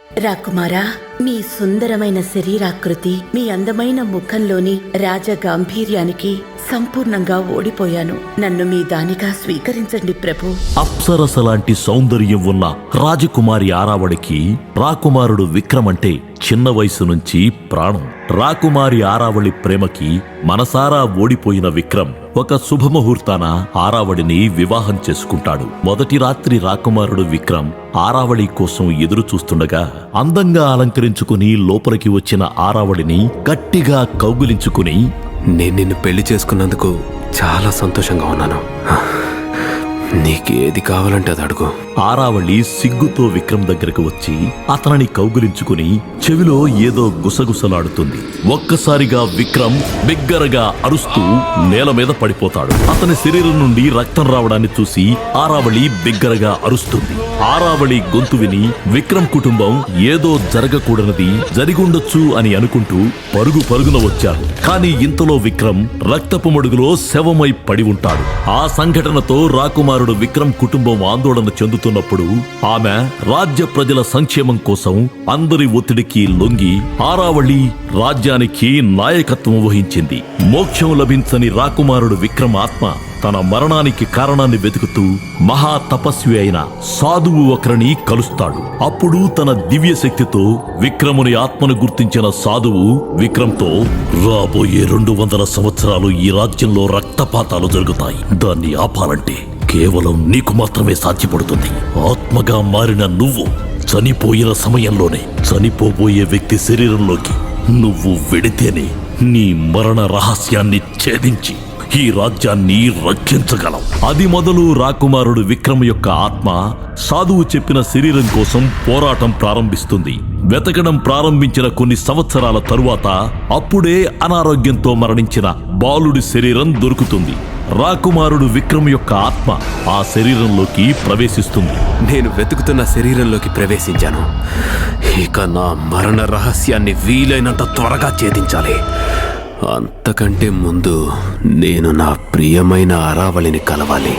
రాకుమారా, మీ సుందరమైన శరీరాకృతి, మీ అందమైన ముఖంలోని రాజగాంభీర్యానికి సంపూర్ణంగా ఓడిపోయాను. నన్ను మీ దానిగా స్వీకరించండి ప్రభు. అప్సరసలాంటి సౌందర్యం ఉన్న రాజకుమారి ఆరావళికి రాకుమారుడు విక్రమ్ అంటే చిన్న వయసు నుంచి ప్రాణం. రాకుమారి ఆరావళి ప్రేమకి మనసారా ఓడిపోయిన విక్రమ్ ఒక శుభముహూర్తాన ఆరావళిని వివాహం చేసుకుంటాడు. మొదటి రాత్రి రాకుమారుడు విక్రమ్ ఆరావళి కోసం ఎదురు చూస్తుండగా అందంగా అలంకరించుకుని లోపలికి వచ్చిన ఆరావళిని గట్టిగా కౌగిలించుకుని, నేను నిన్ను పెళ్లి చేసుకున్నందుకు చాలా సంతోషంగా ఉన్నాను. నీకేది కావాలంటే అది అడుగు. ఆరావళి సిగ్గుతో విక్రమ్ దగ్గరకు వచ్చి అతనిని కౌగిలించుకుని చెవిలో ఏదో గుసగుసలాడుతుంది. ఒక్కసారిగా విక్రమ్ బిగ్గరగా అరుస్తూ నేల మీద పడిపోతాడు. అతని శరీరం నుండి రక్తం రావడాన్ని చూసి ఆరావళి బిగ్గరగా అరుస్తుంది. ఆరావళి గొంతు విని విక్రమ్ కుటుంబం ఏదో జరగకూడనిది జరిగుండొచ్చు అని అనుకుంటూ పరుగున వచ్చారు. కానీ ఇంతలో విక్రమ్ రక్తపు మడుగులో శవమై పడి ఉంటాడు. ఆ సంఘటనతో రాకుమారుడు విక్రమ్ కుటుంబం ఆందోళన చెందుతున్నప్పుడు ఆమె రాజ్య ప్రజల సంక్షేమం కోసం అందరి ఒత్తిడికి లొంగి ఆరావళి రాజ్యానికి నాయకత్వం వహించింది. మోక్షం లభించని రాకుమారుడు విక్రమ్ ఆత్మ తన మరణానికి కారణాన్ని వెతుకుతూ మహా తపస్వి అయిన సాధువు ఒకరిని కలుస్తాడు. అప్పుడు తన దివ్య శక్తితో విక్రముని ఆత్మను గుర్తించిన సాధువు విక్రమ్తో, రాబోయే 200 సంవత్సరాలు ఈ రాజ్యంలో రక్తపాతాలు జరుగుతాయి. దాన్ని ఆపాలంటే కేవలం నీకు మాత్రమే సాధ్యపడుతుంది. ఆత్మగా మారిన నువ్వు చనిపోయిన సమయంలోనే చనిపోబోయే వ్యక్తి శరీరంలోకి నువ్వు వెడితేనే నీ మరణ రహస్యాన్ని ఛేదించి ఈ రాజ్యాన్ని రక్షించగలం. అది మొదలు రాకుమారుడు విక్రమ్ యొక్క ఆత్మ సాధువు చెప్పిన శరీరం కోసం పోరాటం ప్రారంభిస్తుంది. వెతకడం ప్రారంభించిన కొన్ని సంవత్సరాల తరువాత అప్పుడే అనారోగ్యంతో మరణించిన బాలుడి శరీరం దొరుకుతుంది. రాకుమారుడు విక్రమ్ యొక్క ఆత్మ ఆ శరీరంలోకి ప్రవేశిస్తుంది. నేను వెతుకుతున్న శరీరంలోకి ప్రవేశించాను. ఇక నా మరణ రహస్యాన్ని వీలైనంత త్వరగా ఛేదించాలి. అంతకంటే ముందు నేను నా ప్రియమైన ఆరావళిని కలవాలి.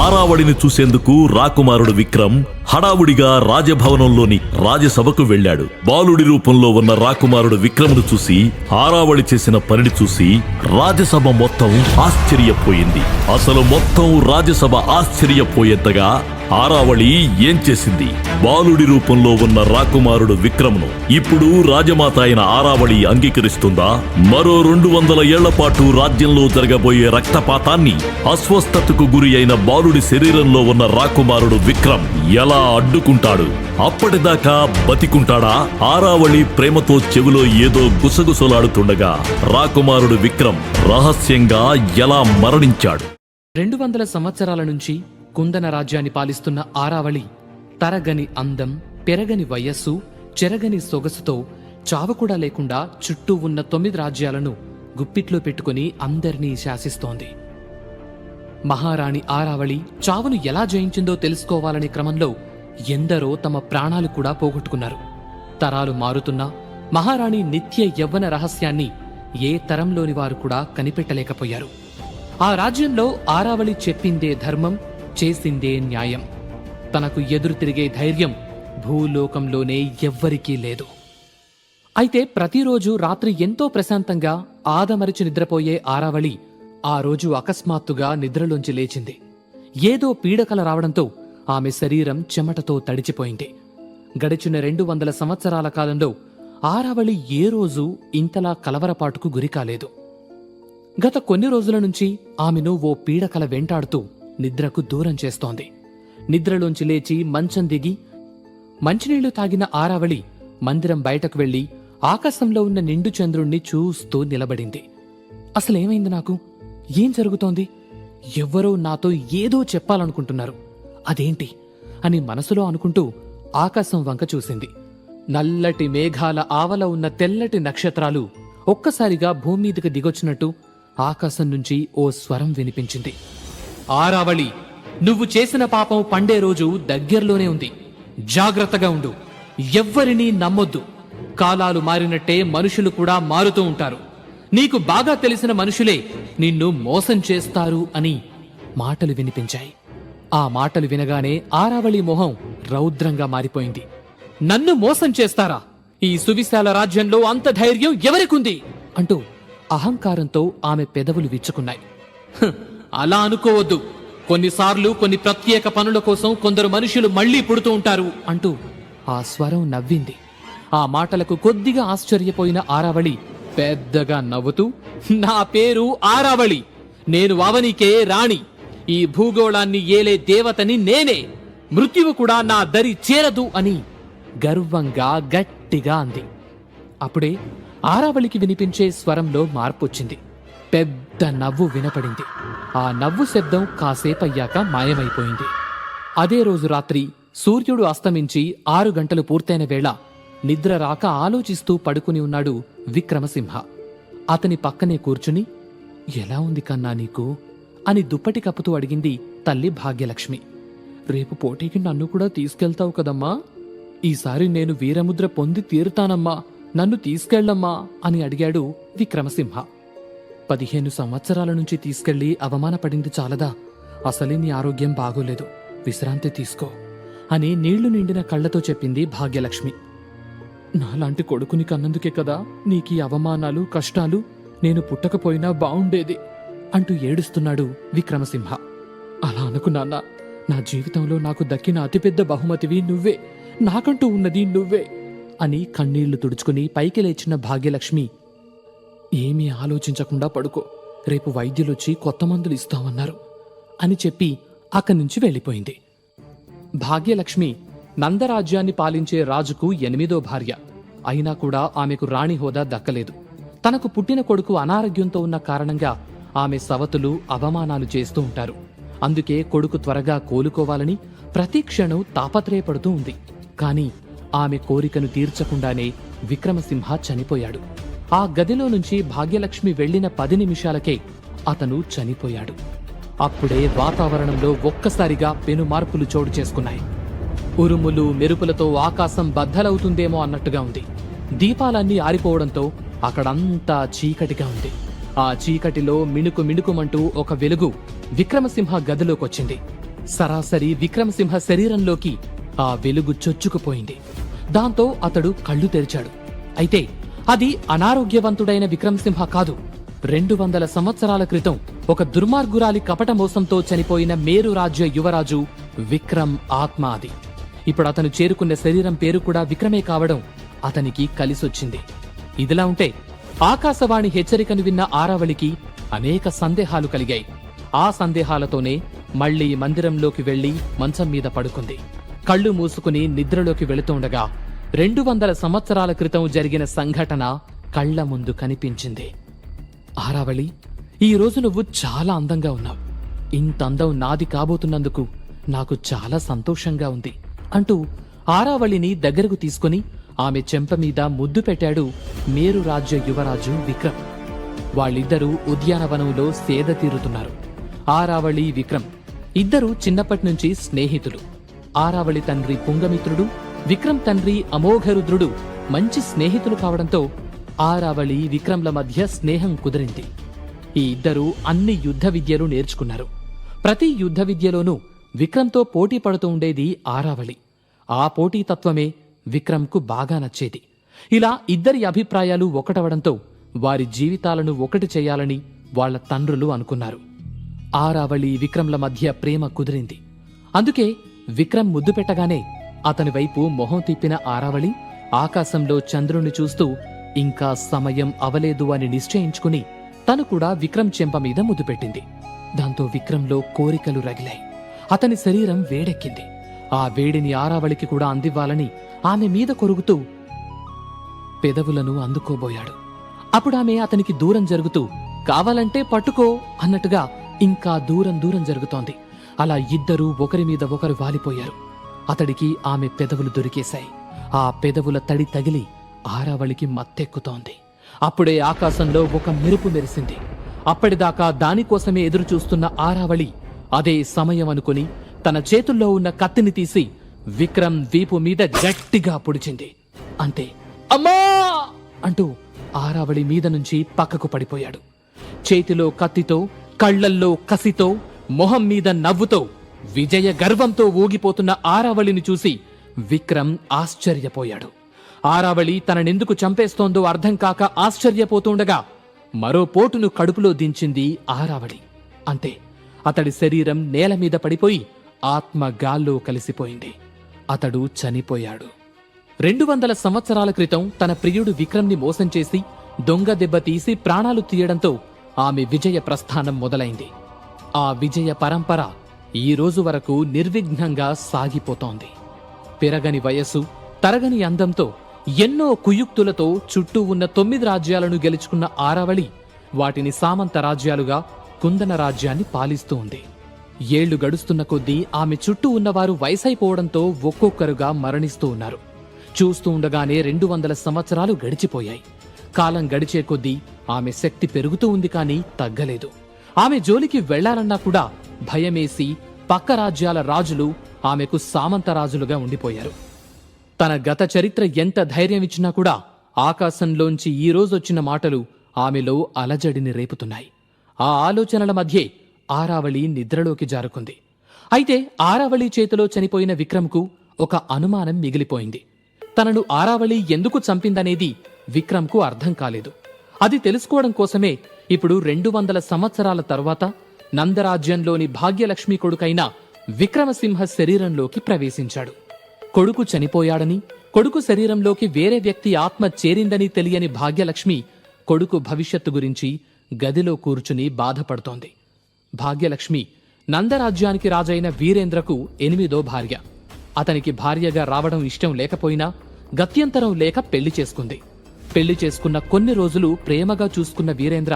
ఆరావళిని చూసేందుకు రాకుమారుడు విక్రమ్ హడావుడిగా రాజభవనంలోని రాజసభకు వెళ్లాడు. బాలుడి రూపంలో ఉన్న రాకుమారుడు విక్రమ్ను చూసి ఆరావళి చేసిన పనిని చూసి రాజసభ మొత్తం ఆశ్చర్యపోయింది. అసలు మొత్తం రాజసభ ఆశ్చర్యపోయేంతగా ఆరావళి ఏం చేసింది? బాలుడి రూపంలో ఉన్న రాకుమారుడు విక్రమ్ను ఇప్పుడు రాజమాత అయిన ఆరావళి అంగీకరిస్తుందా? మరో 200 ఏళ్ల పాటు రాజ్యంలో జరగబోయే రక్తపాతాన్ని అస్వస్థతకు గురి అయిన బాలుడి శరీరంలో ఉన్న రాకుమారుడు విక్రమ్ ఎలా అడ్డుకుంటాడు? అప్పటిదాకా బతికుంటాడా? ఆరావళి ప్రేమతో చెవిలో ఏదో గుసగుసలాడుతుండగా రాకుమారుడు విక్రమ్ రహస్యంగా ఎలా మరణించాడు? 200 సంవత్సరాల నుంచి కుందన రాజ్యాన్ని పాలిస్తున్న ఆరావళి తరగని అందం, పెరగని వయస్సు, చెరగని సొగసుతో చావు కూడా లేకుండా చుట్టూ ఉన్న 9 రాజ్యాలను గుప్పిట్లో పెట్టుకుని అందరినీ శాసిస్తోంది. మహారాణి ఆరావళి చావును ఎలా జయించిందో తెలుసుకోవాలనే క్రమంలో ఎందరో తమ ప్రాణాలు కూడా పోగొట్టుకున్నారు. తరాలు మారుతున్నా మహారాణి నిత్య యవ్వన రహస్యాన్ని ఏ తరంలోని వారు కూడా కనిపెట్టలేకపోయారు. ఆ రాజ్యంలో ఆరావళి చెప్పిందే ధర్మం, చేసిందే న్యాయం. తనకు ఎదురు తిరిగే ధైర్యం భూలోకంలోనే ఎవ్వరికీ లేదు. అయితే ప్రతిరోజు రాత్రి ఎంతో ప్రశాంతంగా ఆదమరిచి నిద్రపోయే ఆరావళి ఆ రోజు అకస్మాత్తుగా నిద్రలోంచి లేచింది. ఏదో పీడకల రావడంతో ఆమె శరీరం చెమటతో తడిచిపోయింది. గడిచిన 200 సంవత్సరాల కాలంలో ఆరావళి ఏ రోజు ఇంతలా కలవరపాటుకు గురికాలేదు. గత కొన్ని రోజుల నుంచి ఆమెను ఓ పీడకల వెంటాడుతూ నిద్రకు దూరం చేస్తోంది. నిద్రలోంచి లేచి మంచం దిగి మంచినీళ్లు తాగిన ఆరావళి మందిరం బయటకు వెళ్లి ఆకాశంలో ఉన్న నిండు చంద్రుణ్ణి చూస్తూ నిలబడింది. అసలేమైంది? నాకు ఏం జరుగుతోంది? ఎవ్వరో నాతో ఏదో చెప్పాలనుకుంటున్నారు, అదేంటి అని మనసులో అనుకుంటూ ఆకాశం వంక చూసింది. నల్లటి మేఘాల ఆవల ఉన్న తెల్లటి నక్షత్రాలు ఒక్కసారిగా భూమి మీదకి దిగొచ్చినట్టు ఆకాశం నుంచి ఓ స్వరం వినిపించింది. ఆరావళి, నువ్వు చేసిన పాపం పండే రోజు దగ్గరలోనే ఉంది. జాగ్రత్తగా ఉండు. ఎవ్వరినీ నమ్మొద్దు. కాలాలు మారినట్టే మనుషులు కూడా మారుతూ ఉంటారు. నీకు బాగా తెలిసిన మనుషులే నిన్ను మోసం చేస్తారు అని మాటలు వినిపించాయి. ఆ మాటలు వినగానే ఆరావళి మొహం రౌద్రంగా మారిపోయింది. నన్ను మోసం చేస్తారా? ఈ సువిశాల రాజ్యంలో అంత ధైర్యం ఎవరికుంది అంటూ అహంకారంతో ఆమె పెదవులు విచ్చుకున్నాయి. అలా అనుకోవద్దు. కొన్నిసార్లు కొన్ని ప్రత్యేక పనుల కోసం కొందరు మనుషులు మళ్లీ పుడుతూ ఉంటారు అంటూ ఆ స్వరం నవ్వింది. ఆ మాటలకు కొద్దిగా ఆశ్చర్యపోయిన ఆరావళి పెద్దగా నవ్వుతూ, నా పేరు ఆరావళి, నేను అవనికే రాణి, ఈ భూగోళాన్ని ఏలే దేవతని నేనే, మృత్యువు కూడా నా దరి చేరదు అని గర్వంగా గట్టిగా అంది. అప్పుడే ఆరావళికి వినిపించే స్వరంలో మార్పొచ్చింది. పెద్ద నవ్వు వినపడింది. ఆ నవ్వు శబ్దం కాసేపయ్యాక మాయమైపోయింది. అదే రోజు రాత్రి సూర్యుడు అస్తమించి 6 గంటలు పూర్తయిన వేళ నిద్ర రాక ఆలోచిస్తూ పడుకుని ఉన్నాడు విక్రమసింహ. అతని పక్కనే కూర్చుని, ఎలా ఉంది కన్నా నీకు అని దుప్పటి కప్పుతూ అడిగింది తల్లి భాగ్యలక్ష్మి. రేపు పోటీకి నన్ను కూడా తీసుకెళ్తావు కదమ్మా? ఈసారి నేను వీరముద్ర పొంది తీరుతానమ్మా, నన్ను తీసుకెళ్లమ్మా అని అడిగాడు విక్రమసింహ. 15 సంవత్సరాల నుంచి తీసుకెళ్లి అవమానపడింది చాలదా? అసలే నీ ఆరోగ్యం బాగోలేదు, విశ్రాంతి తీసుకో అని నీళ్లు నిండిన కళ్లతో చెప్పింది భాగ్యలక్ష్మి. నాలాంటి కొడుకుని కన్నందుకే కదా నీకీ అవమానాలు కష్టాలు, నేను పుట్టకపోయినా బావుండేది అంటూ ఏడుస్తున్నాడు విక్రమసింహ. అలా అనుకు నాన్నా, నా జీవితంలో నాకు దక్కిన అతిపెద్ద బహుమతివి నువ్వే, నాకంటూ ఉన్నది నువ్వే అని కన్నీళ్లు తుడుచుకుని పైకి లేచిన భాగ్యలక్ష్మి, ఏమీ ఆలోచించకుండా పడుకో, రేపు వైద్యులొచ్చి కొత్త మందులు ఇస్తామన్నారు అని చెప్పి అక్కడి నుంచి వెళ్ళిపోయింది. భాగ్యలక్ష్మి నందరాజ్యాన్ని పాలించే రాజుకు 8వ భార్య. అయినా కూడా ఆమెకు రాణి హోదా దక్కలేదు. తనకు పుట్టిన కొడుకు అనారోగ్యంతో ఉన్న కారణంగా ఆమె సవతులు అవమానాలు చేస్తూ ఉంటారు. అందుకే కొడుకు త్వరగా కోలుకోవాలని ప్రతి క్షణం తాపత్రయపడుతూ ఉంది. కాని ఆమె కోరికను తీర్చకుండానే విక్రమసింహ చనిపోయాడు. ఆ గదిలో నుంచి భాగ్యలక్ష్మి వెళ్లిన 10 నిమిషాలకే అతను చనిపోయాడు. అప్పుడే వాతావరణంలో ఒక్కసారిగా పెను మార్పులు చోటు చేసుకున్నాయి. ఉరుములు మెరుపులతో ఆకాశం బద్దలవుతుందేమో అన్నట్టుగా ఉంది. దీపాలన్నీ ఆరిపోవడంతో అక్కడంతా చీకటిగా ఉంది. ఆ చీకటిలో మిణుకు మిణుకుమంటూ ఒక వెలుగు విక్రమసింహ గదిలోకొచ్చింది. సరాసరి విక్రమసింహ శరీరంలోకి ఆ వెలుగు చొచ్చుకుపోయింది. దాంతో అతడు కళ్ళు తెరిచాడు. అయితే అది అనారోగ్యవంతుడైన విక్రమసింహ కాదు. 200 సంవత్సరాల క్రితం ఒక దుర్మార్గురాలి కపట మోసంతో చనిపోయిన మేరు రాజ్య యువరాజు విక్రమ్ ఆత్మ అది. ఇప్పుడు అతను చేరుకున్న శరీరం పేరు కూడా విక్రమే కావడం అతనికి కలిసొచ్చింది. ఇదిలా ఉంటే ఆకాశవాణి హెచ్చరికను విన్న ఆరావళికి అనేక సందేహాలు కలిగాయి. ఆ సందేహాలతోనే మళ్లీ మందిరంలోకి వెళ్లి మంచం మీద పడుకుంది. కళ్ళు మూసుకుని నిద్రలోకి వెళుతుండగా 200 సంవత్సరాల క్రితం జరిగిన సంఘటన కళ్ల ముందు కనిపించింది. ఆరావళి, ఈ రోజు నువ్వు చాలా అందంగా ఉన్నావు. ఇంత అందం నాది కాబోతున్నందుకు నాకు చాలా సంతోషంగా ఉంది అంటూ ఆరావళిని దగ్గరకు తీసుకుని ఆమె చెంప మీద ముద్దు పెట్టాడు మేరు రాజ్య యువరాజు విక్రమ్. వాళ్ళిద్దరూ ఉద్యానవనంలో సేద తీరుతున్నారు. ఆరావళి, విక్రమ్ ఇద్దరూ చిన్నప్పటినుంచి స్నేహితులు. ఆరావళి తండ్రి పుంగమిత్రుడు, విక్రమ్ తండ్రి అమోఘరుద్రుడు మంచి స్నేహితులు కావడంతో ఆరావళి, విక్రమ్ల మధ్య స్నేహం కుదిరింది. ఈ ఇద్దరూ అన్ని యుద్ధ విద్యలు నేర్చుకున్నారు. ప్రతి యుద్ధ విద్యలోనూ విక్రమ్తో పోటీ పడుతూ ఉండేది ఆరావళి. ఆ పోటీతత్వమే విక్రమ్కు బాగా నచ్చేది. ఇలా ఇద్దరి అభిప్రాయాలు ఒకటవడంతో వారి జీవితాలను ఒకటి చేయాలని వాళ్ల తండ్రులు అనుకున్నారు. ఆరావళి, విక్రమ్ల మధ్య ప్రేమ కుదిరింది. అందుకే విక్రమ్ ముద్దు పెట్టగానే అతని వైపు మొహం తిప్పిన ఆరావళి ఆకాశంలో చంద్రుణ్ణి చూస్తూ ఇంకా సమయం అవలేదు అని నిశ్చయించుకుని తను కూడా విక్రమ్ చెంప మీద ముద్దు పెట్టింది. దాంతో విక్రమ్లో కోరికలు రగిలాయి. అతని శరీరం వేడెక్కింది. ఆ వేడిని ఆరావళికి కూడా అందివ్వాలని ఆమె మీద కొరుగుతూ పెదవులను అందుకోబోయాడు. అప్పుడామె అతనికి దూరం జరుగుతూ కావాలంటే పట్టుకో అన్నట్టుగా ఇంకా దూరం దూరం జరుగుతోంది. అలా ఇద్దరూ ఒకరి మీద ఒకరు వాలిపోయారు. అతడికి ఆమె పెదవులు దొరికేశాయి. ఆ పెదవుల తడి తగిలి ఆరావళికి మత్తెక్కుతోంది. అప్పుడే ఆకాశంలో ఒక మెరుపు మెరిసింది. అప్పటిదాకా దానికోసమే ఎదురుచూస్తున్న ఆరావళి అదే సమయం అనుకుని తన చేతుల్లో ఉన్న కత్తిని తీసి విక్రమ్ వీపు మీద గట్టిగా పొడిచింది. అంతే, అమ్మా అంటూ ఆరావళి మీద నుంచి పక్కకు పడిపోయాడు. చేతిలో కత్తితో, కళ్లల్లో కసితో, మొహం మీద నవ్వుతో, విజయ గర్వంతో ఊగిపోతున్న ఆరావళిని చూసి విక్రమ్ ఆశ్చర్యపోయాడు. ఆరావళి తననెందుకు చంపేస్తోందో అర్థం కాక ఆశ్చర్యపోతుండగా మరో పోటును కడుపులో దించింది ఆరావళి. అంతే, అతడి శరీరం నేల మీద పడిపోయి ఆత్మ గాల్లో కలిసిపోయింది. అతడు చనిపోయాడు. 200 సంవత్సరాల క్రితం తన ప్రియుడు విక్రమ్ని మోసం చేసి దొంగ దెబ్బ తీసి ప్రాణాలు తీయడంతో ఆమె విజయ ప్రస్థానం మొదలైంది. ఆ విజయ పరంపర ఈ రోజు వరకు నిర్విఘ్నంగా సాగిపోతోంది. పెరగని వయస్సు, తరగని అందంతో ఎన్నో కుయుక్తులతో చుట్టూ ఉన్న 9 రాజ్యాలను గెలుచుకున్న ఆరావళి వాటిని సామంత రాజ్యాలుగా కుందన రాజ్యాన్ని పాలిస్తూ ఉంది. ఏళ్లు గడుస్తున్న కొద్దీ ఆమె చుట్టూ ఉన్నవారు వయసైపోవడంతో ఒక్కొక్కరుగా మరణిస్తూ ఉన్నారు. చూస్తూ ఉండగానే 200 సంవత్సరాలు గడిచిపోయాయి. కాలం గడిచే కొద్దీ ఆమె శక్తి పెరుగుతూ ఉంది కానీ తగ్గలేదు. ఆమె జోలికి వెళ్లాలన్నా కూడా భయమేసి పక్క రాజ్యాల రాజులు ఆమెకు సామంత రాజులుగా ఉండిపోయారు. తన గత చరిత్ర ఎంత ధైర్యమిచ్చినా కూడా ఆకాశంలోంచి ఈ రోజొచ్చిన మాటలు ఆమెలో అలజడిని రేపుతున్నాయి. ఆ ఆలోచనల మధ్యే ఆరావళి నిద్రలోకి జారుకుంది. అయితే ఆరావళి చేతిలో చనిపోయిన విక్రమ్కు ఒక అనుమానం మిగిలిపోయింది. తనను ఆరావళి ఎందుకు చంపిందనేది విక్రమ్కు అర్థం కాలేదు. అది తెలుసుకోవడం కోసమే ఇప్పుడు 200 సంవత్సరాల తరువాత నందరాజ్యంలోని భాగ్యలక్ష్మి కొడుకైన విక్రమసింహ శరీరంలోకి ప్రవేశించాడు. కొడుకు చనిపోయాడని, కొడుకు శరీరంలోకి వేరే వ్యక్తి ఆత్మ చేరిందని తెలియని భాగ్యలక్ష్మి కొడుకు భవిష్యత్తు గురించి గదిలో కూర్చుని బాధపడుతోంది. భాగ్యలక్ష్మి నందరాజ్యానికి రాజైన వీరేంద్రకు 8వ భార్య. అతనికి భార్యగా రావడం ఇష్టం లేకపోయినా గత్యంతరం లేక పెళ్లి చేసుకుంది. పెళ్లి చేసుకున్న కొన్ని రోజులు ప్రేమగా చూసుకున్న వీరేంద్ర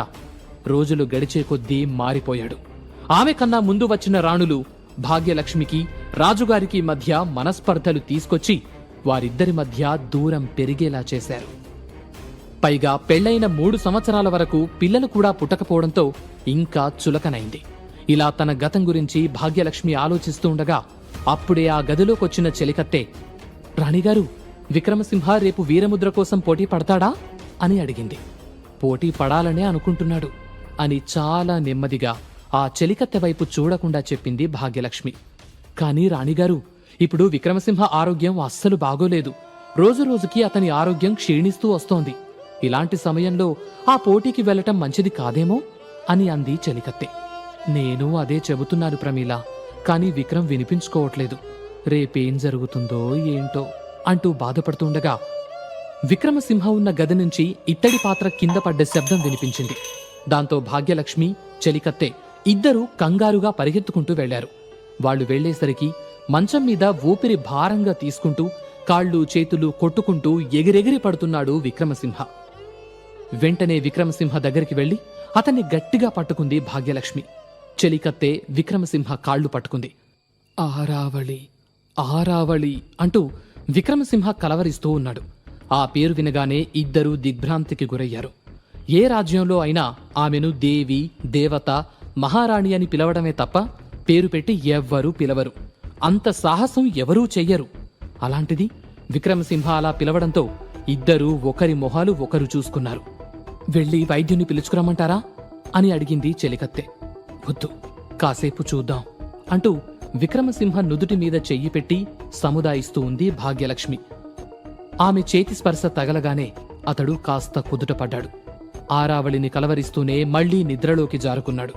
రోజులు గడిచే కొద్దీ మారిపోయాడు. ఆమె కన్నా ముందు వచ్చిన రాణులు భాగ్యలక్ష్మికి, రాజుగారికి మధ్య మనస్పర్ధలు తీసుకొచ్చి వారిద్దరి మధ్య దూరం పెరిగేలా చేశారు. పైగా పెళ్లైన 3 సంవత్సరాల వరకు పిల్లలు కూడా పుట్టకపోవడంతో ఇంకా చులకనైంది. ఇలా తన గతం గురించి భాగ్యలక్ష్మి ఆలోచిస్తూ ఉండగా అప్పుడే ఆ గదిలోకొచ్చిన చెలికత్తె, రాణిగారు, విక్రమసింహ రేపు వీరముద్ర కోసం పోటీ పడతాడా అని అడిగింది. పోటీ పడాలనే అనుకుంటున్నాడు అని చాలా నెమ్మదిగా ఆ చెలికత్తె వైపు చూడకుండా చెప్పింది భాగ్యలక్ష్మి. కానీ రాణిగారు, ఇప్పుడు విక్రమసింహ ఆరోగ్యం అస్సలు బాగోలేదు. రోజురోజుకి అతని ఆరోగ్యం క్షీణిస్తూ వస్తోంది. ఇలాంటి సమయంలో ఆ పోటీకి వెళ్లటం మంచిది కాదేమో అని అంది చెలికత్తె. నేను అదే చెబుతున్నాను ప్రమీల, కానీ విక్రమ్ వినిపించుకోవట్లేదు. రేపేం జరుగుతుందో ఏంటో అంటూ బాధపడుతుండగా విక్రమసింహ ఉన్న గది నుంచి ఇత్తడి పాత్ర కింద పడ్డ శబ్దం వినిపించింది. దాంతో భాగ్యలక్ష్మి, చెలికత్తె ఇద్దరూ కంగారుగా పరిగెత్తుకుంటూ వెళ్లారు. వాళ్లు వెళ్లేసరికి మంచం మీద ఊపిరి భారంగా తీసుకుంటూ కాళ్ళు చేతులు కొట్టుకుంటూ ఎగిరెగిరి పడుతున్నాడు విక్రమసింహ. వెంటనే విక్రమసింహ దగ్గరికి వెళ్లి అతన్ని గట్టిగా పట్టుకుంది భాగ్యలక్ష్మి. చెలికత్తె విక్రమసింహ కాళ్లు పట్టుకుంది. ఆరావళి, ఆరావళి అంటూ విక్రమసింహ కలవరిస్తూ ఉన్నాడు. ఆ పేరు వినగానే ఇద్దరూ దిగ్భ్రాంతికి గురయ్యారు. ఏ రాజ్యంలో అయినా ఆమెను దేవి, దేవత, మహారాణి అని పిలవడమే తప్ప పేరు పెట్టి ఎవ్వరూ పిలవరు. అంత సాహసం ఎవరూ చెయ్యరు. అలాంటిది విక్రమసింహ అలా పిలవడంతో ఇద్దరూ ఒకరి మొహాలు ఒకరు చూసుకున్నారు. వెళ్ళి వైద్యుని పిలుచుకురమ్మంటారా అని అడిగింది చెలికత్తె. వద్దు, కాసేపు చూద్దాం అంటూ విక్రమసింహ నుదుటి మీద చెయ్యి పెట్టి సముదాయిస్తూ ఉంది భాగ్యలక్ష్మి. ఆమె చేతి స్పర్శ తగలగానే అతడు కాస్త కుదుటపడ్డాడు. ఆరావళిని కలవరిస్తూనే మళ్లీ నిద్రలోకి జారుకున్నాడు.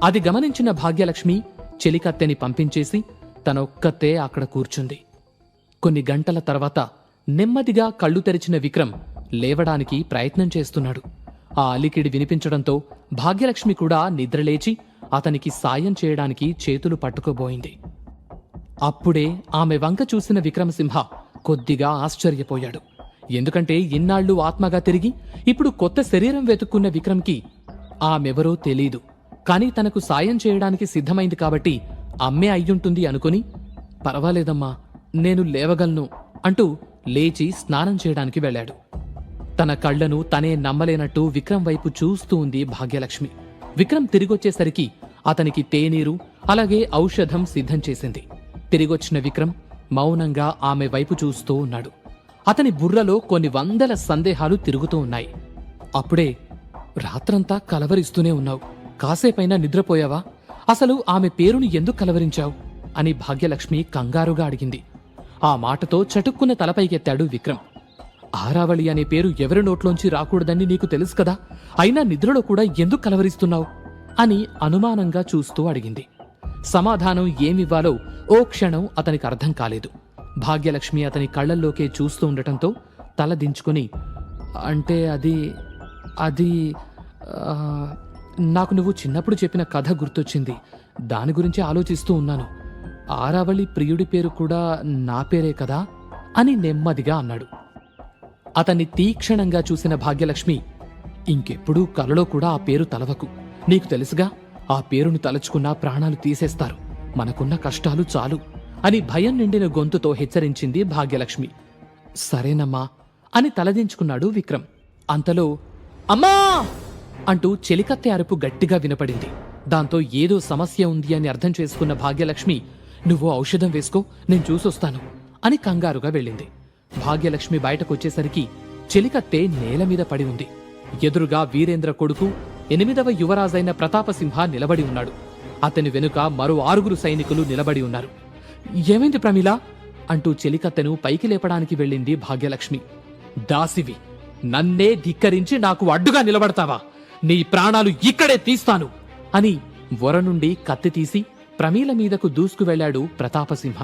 అది గమనించిన భాగ్యలక్ష్మి చెలికత్తెని పంపించేసి తనొక్కతే అక్కడ కూర్చుంది. కొన్ని గంటల తర్వాత నెమ్మదిగా కళ్ళు తెరిచిన విక్రమ్ లేవడానికి ప్రయత్నం చేస్తున్నాడు. ఆ అలికిడి వినిపించడంతో భాగ్యలక్ష్మి కూడా నిద్రలేచి అతనికి సాయం చేయడానికి చేతులు పట్టుకోబోయింది. అప్పుడే ఆమె వంక చూసిన విక్రమసింహ కొద్దిగా ఆశ్చర్యపోయాడు. ఎందుకంటే ఇన్నాళ్లు ఆత్మగా తిరిగి ఇప్పుడు కొత్త శరీరం వెతుక్కున్న విక్రమ్కి ఆమెవరో తెలీదు. కాని తనకు సాయం చేయడానికి సిద్ధమైంది కాబట్టి అమ్మే అయ్యుంటుంది అనుకుని, పర్వాలేదమ్మా, నేను లేవగలను అంటూ లేచి స్నానం చేయడానికి వెళ్ళాడు. తన కళ్లను తనే నమ్మలేనట్టు విక్రమ్ వైపు చూస్తూ ఉంది భాగ్యలక్ష్మి. విక్రమ్ తిరిగొచ్చేసరికి అతనికి తేనీరు అలాగే ఔషధం సిద్ధం చేసింది. తిరిగొచ్చిన విక్రమ్ మౌనంగా ఆమె వైపు చూస్తూ ఉన్నాడు. అతని బుర్రలో కొన్ని వందల సందేహాలు తిరుగుతూ ఉన్నాయి. అప్పుడే, రాత్రంతా కలవరిస్తూనే ఉన్నావు, కాసేపైనా నిద్రపోయావా? అసలు ఆమె పేరుని ఎందుకు కలవరించావు అని భాగ్యలక్ష్మి కంగారుగా అడిగింది. ఆ మాటతో చటుక్కున తలపైకెత్తాడు విక్రమ్. ఆరావళి అనే పేరు ఎవరి నోట్లోంచి రాకూడదని నీకు తెలుసు కదా, అయినా నిద్రలో కూడా ఎందుకు కలవరిస్తున్నావు అని అనుమానంగా చూస్తూ అడిగింది. సమాధానం ఏమివ్వాలో ఓ క్షణం అతనికి అర్థం కాలేదు. భాగ్యలక్ష్మి అతని కళ్లల్లోకే చూస్తూ ఉండటంతో తల దించుకుని, అంటే అది నాకు నువ్వు చిన్నప్పుడు చెప్పిన కథ గుర్తొచ్చింది, దాని గురించి ఆలోచిస్తూ ఉన్నాను. ఆరావళి ప్రియుడి పేరు కూడా నా పేరే కదా అని నెమ్మదిగా అన్నాడు. అతన్ని తీక్షణంగా చూసిన భాగ్యలక్ష్మి, ఇంకెప్పుడూ కలలో కూడా ఆ పేరు తలవకు, నీకు తెలుసుగా ఆ పేరును తలుచుకున్నా ప్రాణాలు తీసేస్తారు, మనకున్న కష్టాలు చాలు అని భయం నిండిన గొంతుతో హెచ్చరించింది భాగ్యలక్ష్మి. సరేనమ్మా అని తలదించుకున్నాడు విక్రమ్. అంతలో అమ్మా అంటూ చెలికత్తె అరుపు గట్టిగా వినపడింది. దాంతో ఏదో సమస్య ఉంది అని అర్థం చేసుకున్న భాగ్యలక్ష్మి, నువ్వు ఔషధం వేసుకో, నేను చూసొస్తాను అని కంగారుగా వెళ్ళింది. భాగ్యలక్ష్మి బయటకొచ్చేసరికి చెలికత్తె నేల మీద పడి ఉంది. ఎదురుగా వీరేంద్ర కొడుకు 8వ యువరాజైన ప్రతాపసింహ నిలబడి ఉన్నాడు. అతని వెనుక మరో 6 సైనికులు నిలబడి ఉన్నారు. ఏమైంది ప్రమీల అంటూ చెలికత్తెను పైకి లేపడానికి వెళ్ళింది భాగ్యలక్ష్మి. దాసివి, నన్నే ధిక్కరించి నాకు అడ్డుగా నిలబడతావా? నీ ప్రాణాలు ఇక్కడే తీస్తాను అని వర నుండి కత్తి తీసి ప్రమీల మీదకు దూసుకు వెళ్లాడు ప్రతాపసింహ.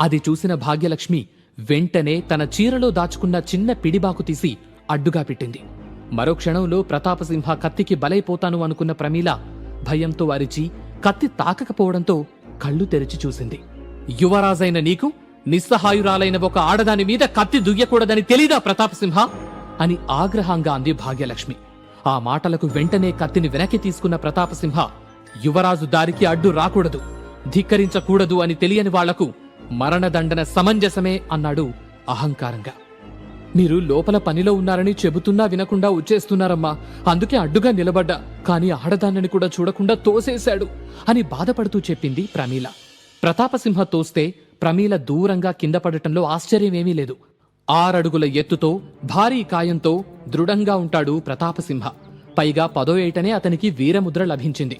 అది చూసిన భాగ్యలక్ష్మి వెంటనే తన చీరలో దాచుకున్న చిన్న పిడిబాకు తీసి అడ్డుగా పెట్టింది. మరో క్షణంలో ప్రతాపసింహ కత్తికి బలైపోతాను అనుకున్న ప్రమీల భయంతో అరిచి కత్తి తాకకపోవడంతో కళ్ళు తెరిచి చూసింది. యువరాజైన నీకు నిస్సహాయురాలైన ఒక ఆడదాని మీద కత్తి దుయ్యకూడదని తెలీదా ప్రతాపసింహ అని ఆగ్రహంగా అంది భాగ్యలక్ష్మి. ఆ మాటలకు వెంటనే కత్తిని వెనక్కి తీసుకున్న ప్రతాపసింహ, యువరాజు దారికి అడ్డు రాకూడదు, ధిక్కరించకూడదు అని తెలియని వాళ్లకు మరణదండన సమంజసమే అన్నాడు అహంకారంగా. మీరు లోపల పనిలో ఉన్నారని చెబుతున్నా వినకుండా వచ్చేస్తున్నారమ్మా, అందుకే అడ్డుగా నిలబడ్డా, కాని ఆడదాన్నని కూడా చూడకుండా తోసేశాడు అని బాధపడుతూ చెప్పింది ప్రమీల. ప్రతాపసింహ తోస్తే ప్రమీల దూరంగా కింద పడటంలో ఆశ్చర్యమేమీ లేదు. 6 అడుగుల ఎత్తుతో భారీ కాయంతో దృఢంగా ఉంటాడు ప్రతాపసింహ. పైగా 10వ ఏటనే అతనికి వీరముద్ర లభించింది.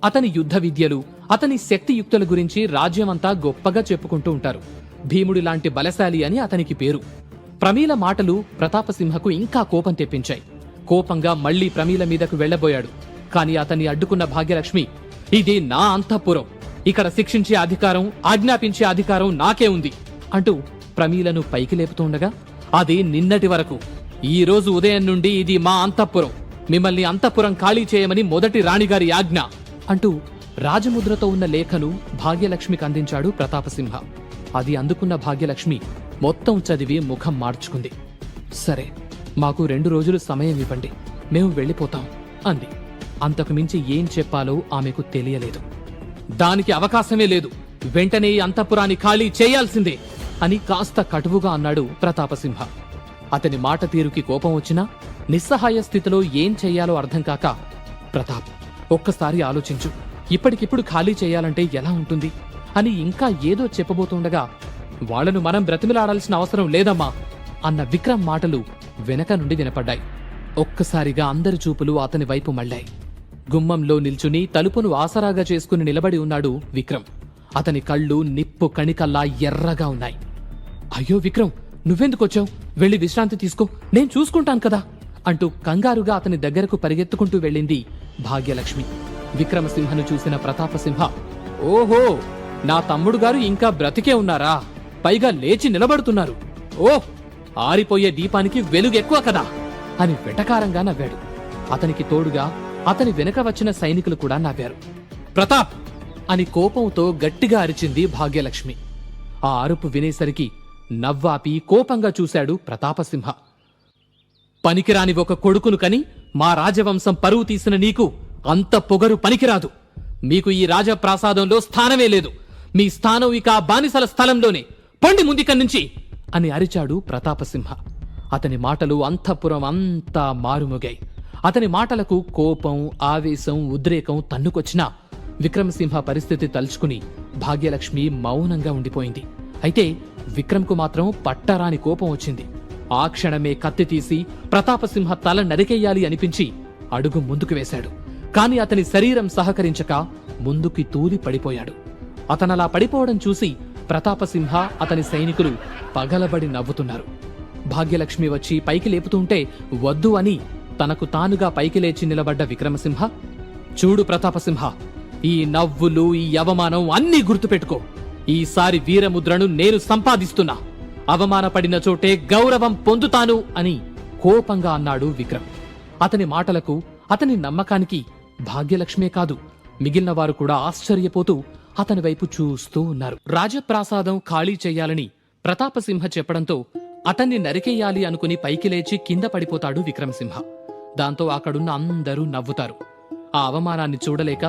అతని యుద్ధ విద్యలు, అతని శక్తియుక్తుల గురించి రాజ్యమంతా గొప్పగా చెప్పుకుంటూ ఉంటారు. భీముడి లాంటి బలశాలి అని అతనికి పేరు. ప్రమీల మాటలు ప్రతాపసింహకు ఇంకా కోపం తెప్పించాయి. కోపంగా మళ్లీ ప్రమీల మీదకు వెళ్లబోయాడు. కాని అతన్ని అడ్డుకున్న భాగ్యలక్ష్మి, ఇది నా అంతఃపురం, ఇక్కడ శిక్షించే అధికారం, ఆజ్ఞాపించే అధికారం నాకే ఉంది అంటూ ప్రమీలను పైకి లేపుతుండగా, అది నిన్నటి వరకు, ఈ రోజు ఉదయం నుండి ఇది మా అంతఃపురం, మిమ్మల్ని అంతఃపురం ఖాళీ చేయమని మొదటి రాణిగారి ఆజ్ఞ అంటూ రాజముద్రతో ఉన్న లేఖను భాగ్యలక్ష్మికి అందించాడు ప్రతాపసింహ. అది అందుకున్న భాగ్యలక్ష్మి మొత్తం చదివి ముఖం మార్చుకుంది. సరే, మాకు 2 రోజులు సమయం ఇవ్వండి, మేము వెళ్ళిపోతాం అంది. అంతకు మించి ఏం చెప్పాలో ఆమెకు తెలియలేదు. దానికి అవకాశమే లేదు, వెంటనే ఈ అంతఃపురాన్ని ఖాళీ చేయాల్సిందే అని కాస్త కటువుగా అన్నాడు ప్రతాపసింహ. అతని మాట తీరుకి కోపం వచ్చినా నిస్సహాయ స్థితిలో ఏం చెయ్యాలో అర్థం కాక, ప్రతాప్, ఒక్కసారి ఆలోచించు, ఇప్పటికిప్పుడు ఖాళీ చేయాలంటే ఎలా ఉంటుంది అని ఇంకా ఏదో చెప్పబోతుండగా, వాళ్లను మనం బ్రతిమిలాడాల్సిన అవసరం లేదమ్మా అన్న విక్రమ్ మాటలు వెనక నుండి వినపడ్డాయి. ఒక్కసారిగా అందరి చూపులు అతని వైపు మళ్లాయి. గుమ్మంలో నిల్చుని తలుపును ఆసరాగా చేసుకుని నిలబడి ఉన్నాడు విక్రమ్. అతని కళ్ళు నిప్పు కణికల్లా ఎర్రగా ఉన్నాయి. అయ్యో విక్రమ్, నువ్వెందుకొచ్చావు? వెళ్ళి విశ్రాంతి తీసుకో, నేను చూసుకుంటాను కదా అంటూ కంగారుగా అతని దగ్గరకు పరిగెత్తుకుంటూ వెళ్ళింది భాగ్యలక్ష్మి. విక్రమసింహను చూసిన ప్రతాపసింహ, ఓహో, నా తమ్ముడు గారు ఇంకా బ్రతికే ఉన్నారా? పైగా లేచి నిలబడుతున్నారు. ఓహ్, ఆరిపోయే దీపానికి వెలుగెక్కువ కదా అని వెటకారంగా నవ్వాడు. అతనికి తోడుగా అతని వెనక వచ్చిన సైనికులు కూడా నవ్వారు. ప్రతాప్ అని కోపంతో గట్టిగా అరిచింది భాగ్యలక్ష్మి. ఆ అరుపు వినేసరికి నవ్వాపి కోపంగా చూశాడు ప్రతాపసింహ. పనికిరాని ఒక కొడుకును కని మా రాజవంశం పరువు తీసిన నీకు అంత పొగరు పనికిరాదు. మీకు ఈ రాజప్రాసాదంలో స్థానమే లేదు. మీ స్థానం ఇక బానిసల స్థలంలోనే. పొండి ముందుకన్నుంచి అని అరిచాడు ప్రతాపసింహ. అతని మాటలు అంతఃపురం అంతా మారుమోగాయి. అతని మాటలకు కోపం, ఆవేశం, ఉద్రేకం తన్నుకొచ్చినా విక్రమసింహ పరిస్థితి తలుచుకుని భాగ్యలక్ష్మి మౌనంగా ఉండిపోయింది. అయితే విక్రమ్కు మాత్రం పట్టరాని కోపం వచ్చింది. ఆ క్షణమే కత్తి తీసి ప్రతాపసింహ తల నరికెయ్యాలి అనిపించి అడుగు ముందుకు వేశాడు. కాని అతని శరీరం సహకరించక ముందుకి తూలి పడిపోయాడు. అతనలా పడిపోవడం చూసి ప్రతాపసింహ అతని సైనికులు పగలబడి నవ్వుతున్నారు. భాగ్యలక్ష్మి వచ్చి పైకి లేపుతుంటే వద్దు అని తనకు తానుగా పైకి లేచి నిలబడ్డ విక్రమసింహ, చూడు ప్రతాపసింహ, ఈ నవ్వులు, ఈ అవమానం అన్నీ గుర్తుపెట్టుకో. ఈసారి వీరముద్రను నేను సంపాదిస్తున్నా. అవమానపడిన చోటే గౌరవం పొందుతాను అని కోపంగా అన్నాడు విక్రమ్. అతని మాటలకు, అతని నమ్మకానికి భాగ్యలక్ష్మే కాదు, మిగిలిన వారు కూడా ఆశ్చర్యపోతూ అతని వైపు చూస్తూ ఉన్నారు. రాజప్రాసాదం ఖాళీ చెయ్యాలని ప్రతాపసింహ చెప్పడంతో అతన్ని నరికేయాలి అనుకుని పైకి లేచి కింద పడిపోతాడు విక్రమసింహ. దాంతో అక్కడున్న అందరూ నవ్వుతారు. ఆ అవమానాన్ని చూడలేక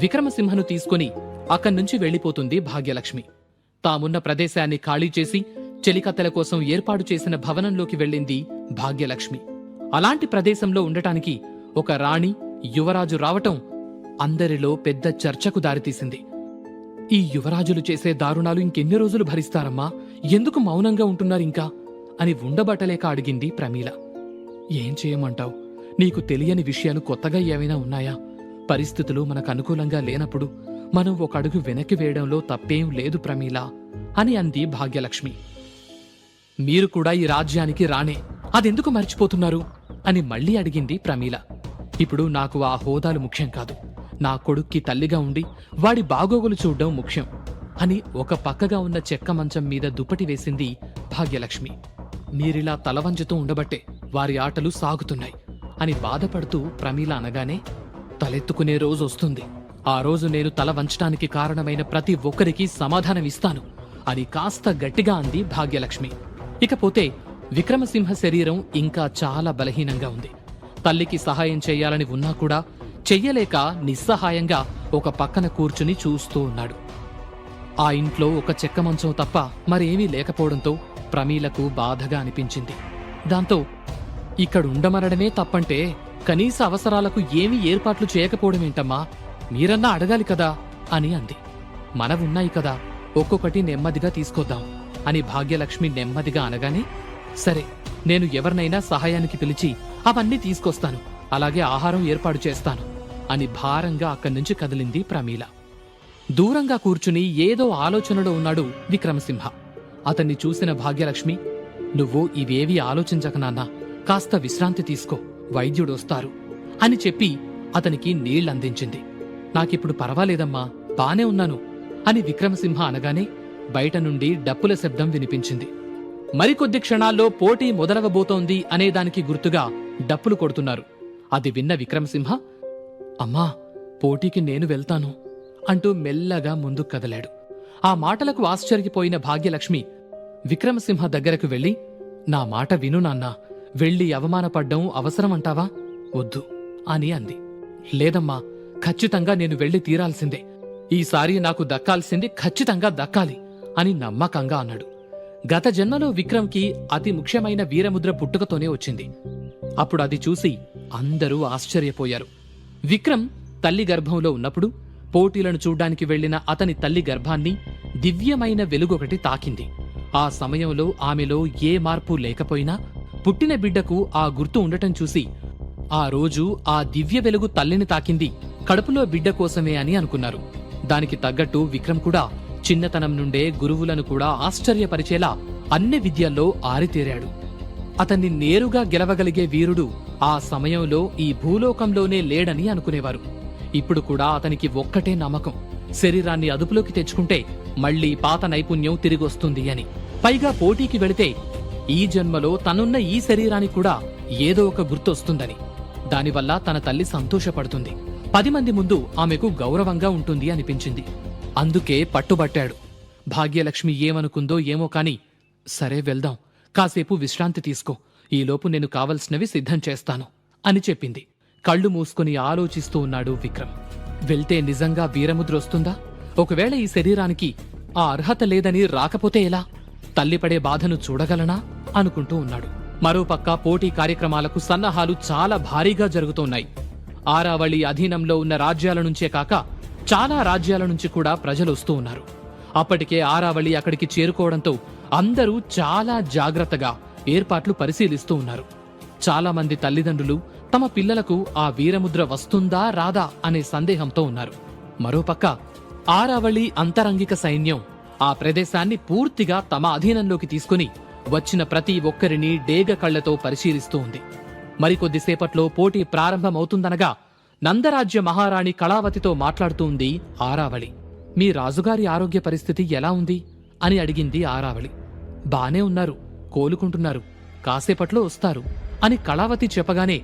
విక్రమసింహను తీసుకుని అక్కడ్నుంచి వెళ్లిపోతుంది భాగ్యలక్ష్మి. తామున్న ప్రదేశాన్ని ఖాళీ చేసి చెలికత్తెల కోసం ఏర్పాటు చేసిన భవనంలోకి వెళ్ళింది భాగ్యలక్ష్మి. అలాంటి ప్రదేశంలో ఉండటానికి ఒక రాణి, యువరాజు రావటం అందరిలో పెద్ద చర్చకు దారితీసింది. ఈ యువరాజులు చేసే దారుణాలు ఇంకెన్ని రోజులు భరిస్తారమ్మా? ఎందుకు మౌనంగా ఉంటున్నారింకా అని ఉండబట్టలేక అడిగింది ప్రమీల. ఏం చేయమంటావ్? నీకు తెలియని విషయాలు కొత్తగా ఏమైనా ఉన్నాయా? పరిస్థితులు మనకు అనుకూలంగా లేనప్పుడు మనం ఒక అడుగు వెనక్కి వేయడంలో తప్పేం లేదు ప్రమీల అని అంది భాగ్యలక్ష్మి. మీరు కూడా ఈ రాజ్యానికి రానే, అదెందుకు మర్చిపోతున్నారు అని మళ్లీ అడిగింది ప్రమీల. ఇప్పుడు నాకు ఆ హోదాలు ముఖ్యం కాదు, నా కొడుక్కి తల్లిగా ఉండి వాడి బాగోగులు చూడ్డం ముఖ్యం అని ఒక పక్కగా ఉన్న చెక్క మంచం మీద దుప్పటి వేసింది భాగ్యలక్ష్మి. మీరిలా తలవంచుతూ ఉండబట్టే వారి ఆటలు సాగుతున్నాయి అని బాధపడుతూ ప్రమీల అనగానే, తలెత్తుకునే రోజు వస్తుంది, ఆ రోజు నేను తల వంచటానికి కారణమైన ప్రతి ఒక్కరికి సమాధానమిస్తాను అని కాస్త గట్టిగా అంది భాగ్యలక్ష్మి. ఇకపోతే విక్రమసింహ శరీరం ఇంకా చాలా బలహీనంగా ఉంది. తల్లికి సహాయం చెయ్యాలని ఉన్నా కూడా చెయ్యలేక నిస్సహాయంగా ఒక పక్కన కూర్చుని చూస్తూ ఉన్నాడు. ఆ ఇంట్లో ఒక చెక్క మంచం తప్ప మరేమీ లేకపోవడంతో ప్రమీలకు బాధగా అనిపించింది. దాంతో ఇక్కడుండమనడమే తప్పంటే కనీస అవసరాలకు ఏమీ ఏర్పాట్లు చేయకపోవడమేంటమ్మా? మీరన్నా అడగాలి కదా అని అంది. మనవున్నాయి కదా, ఒక్కొక్కటి నెమ్మదిగా తీసుకొద్దాం అని భాగ్యలక్ష్మి నెమ్మదిగా అనగానే, సరే, నేను ఎవరినైనా సహాయానికి పిలిచి అవన్నీ తీసుకొస్తాను, అలాగే ఆహారం ఏర్పాటు చేస్తాను అని భారంగా అక్కడ్నుంచి కదిలింది ప్రమీల. దూరంగా కూర్చుని ఏదో ఆలోచనలో ఉన్నాడు విక్రమసింహ. అతన్ని చూసిన భాగ్యలక్ష్మి, నువ్వు ఇవేవీ ఆలోచించక నాన్నా, కాస్త విశ్రాంతి తీసుకో, వైద్యుడొస్తారు అని చెప్పి అతనికి నీళ్లందించింది. నాకిప్పుడు పర్వాలేదమ్మా, బానే ఉన్నాను అని విక్రమసింహ అనగానే బయట నుండి డప్పుల శబ్దం వినిపించింది. మరికొద్ది క్షణాల్లో పోటీ మొదలవబోతోంది అనేదానికి గుర్తుగా డప్పులు కొడుతున్నారు. అది విన్న విక్రమసింహ, అమ్మా, పోటీకి నేను వెళ్తాను అంటూ మెల్లగా ముందుకు కదలాడు. ఆ మాటలకు ఆశ్చర్యపోయిన భాగ్యలక్ష్మి విక్రమసింహ దగ్గరకు వెళ్లి, నా మాట విను నాన్నా, వెళ్లి అవమానపడ్డం అవసరమంటావా? వద్దు అని అంది. లేదమ్మా, ఖచ్చితంగా నేను వెళ్లి తీరాల్సిందే, ఈసారి నాకు దక్కాల్సింది ఖచ్చితంగా దక్కాలి అని నమ్మకంగా అన్నాడు. గత జన్మలో విక్రమ్కి అతి ముఖ్యమైన వీరముద్ర పుట్టుకతోనే వచ్చింది. అప్పుడు అది చూసి అందరూ ఆశ్చర్యపోయారు. విక్రమ్ తల్లి గర్భంలో ఉన్నప్పుడు పోటీలను చూడ్డానికి వెళ్లిన అతని తల్లి గర్భాన్ని దివ్యమైన వెలుగొకటి తాకింది. ఆ సమయంలో ఆమెలో ఏ మార్పు లేకపోయినా పుట్టిన బిడ్డకు ఆ గుర్తు ఉండటం చూసి ఆ రోజు ఆ దివ్య వెలుగు తల్లిని తాకింది కడుపులో బిడ్డ కోసమే అని అనుకున్నారు. దానికి తగ్గట్టు విక్రమ్ కూడా చిన్నతనం నుండే గురువులను కూడా ఆశ్చర్యపరిచేలా అన్ని విద్యల్లో ఆరితేరాడు. అతన్ని నేరుగా గెలవగలిగే వీరుడు ఆ సమయంలో ఈ భూలోకంలోనే లేడని అనుకునేవారు. ఇప్పుడు కూడా అతనికి ఒక్కటే నమ్మకం, శరీరాన్ని అదుపులోకి తెచ్చుకుంటే మళ్లీ పాత నైపుణ్యం తిరిగొస్తుంది అని. పైగా పోటీకి వెళితే ఈ జన్మలో తనున్న ఈ శరీరానికి కూడా ఏదో ఒక గుర్తొస్తుందని, దానివల్ల తన తల్లి సంతోషపడుతుంది, 10 మంది ముందు ఆమెకు గౌరవంగా ఉంటుంది అనిపించింది. అందుకే పట్టుబట్టాడు. భాగ్యలక్ష్మి ఏమనుకుందో ఏమో కాని, సరే వెళ్దాం, కాసేపు విశ్రాంతి తీసుకో, ఈలోపు నేను కావలసినవి సిద్ధం చేస్తాను అని చెప్పింది. కళ్ళు మూసుకుని ఆలోచిస్తూ ఉన్నాడు విక్రమ్. వెళ్తే నిజంగా వీరముద్రొస్తుందా? ఒకవేళ ఈ శరీరానికి ఆ అర్హత లేదని రాకపోతే ఎలా? తల్లిపడే బాధను చూడగలనా అనుకుంటూ ఉన్నాడు. మరోపక్క పోటీ కార్యక్రమాలకు సన్నాహాలు చాలా భారీగా జరుగుతున్నాయి. ఆరావళి అధీనంలో ఉన్న రాజ్యాల నుంచే కాక చాలా రాజ్యాల నుంచి కూడా ప్రజలు వస్తూ ఉన్నారు. అప్పటికే ఆరావళి అక్కడికి చేరుకోవడంతో అందరూ చాలా జాగ్రత్తగా ఏర్పాట్లు పరిశీలిస్తూ ఉన్నారు. చాలా మంది తల్లిదండ్రులు తమ పిల్లలకు ఆ వీరముద్ర వస్తుందా రాదా అనే సందేహంతో ఉన్నారు. మరోపక్క ఆరావళి అంతరంగిక సైన్యం ఆ ప్రదేశాన్ని పూర్తిగా తమ అధీనంలోకి తీసుకుని వచ్చిన ప్రతి ఒక్కరిని డేగ కళ్లతో పరిశీలిస్తూ ఉంది. మరికొద్దిసేపట్లో పోటీ ప్రారంభమవుతుందనగా నందరాజ్య మహారాణి కళావతితో మాట్లాడుతూ ఉంది ఆరావళి. మీ రాజుగారి ఆరోగ్య పరిస్థితి ఎలా ఉంది అని అడిగింది ఆరావళి. బానే ఉన్నారు, కోలుకుంటున్నారు, కాసేపట్లో వస్తారు అని కళావతి చెప్పగానే,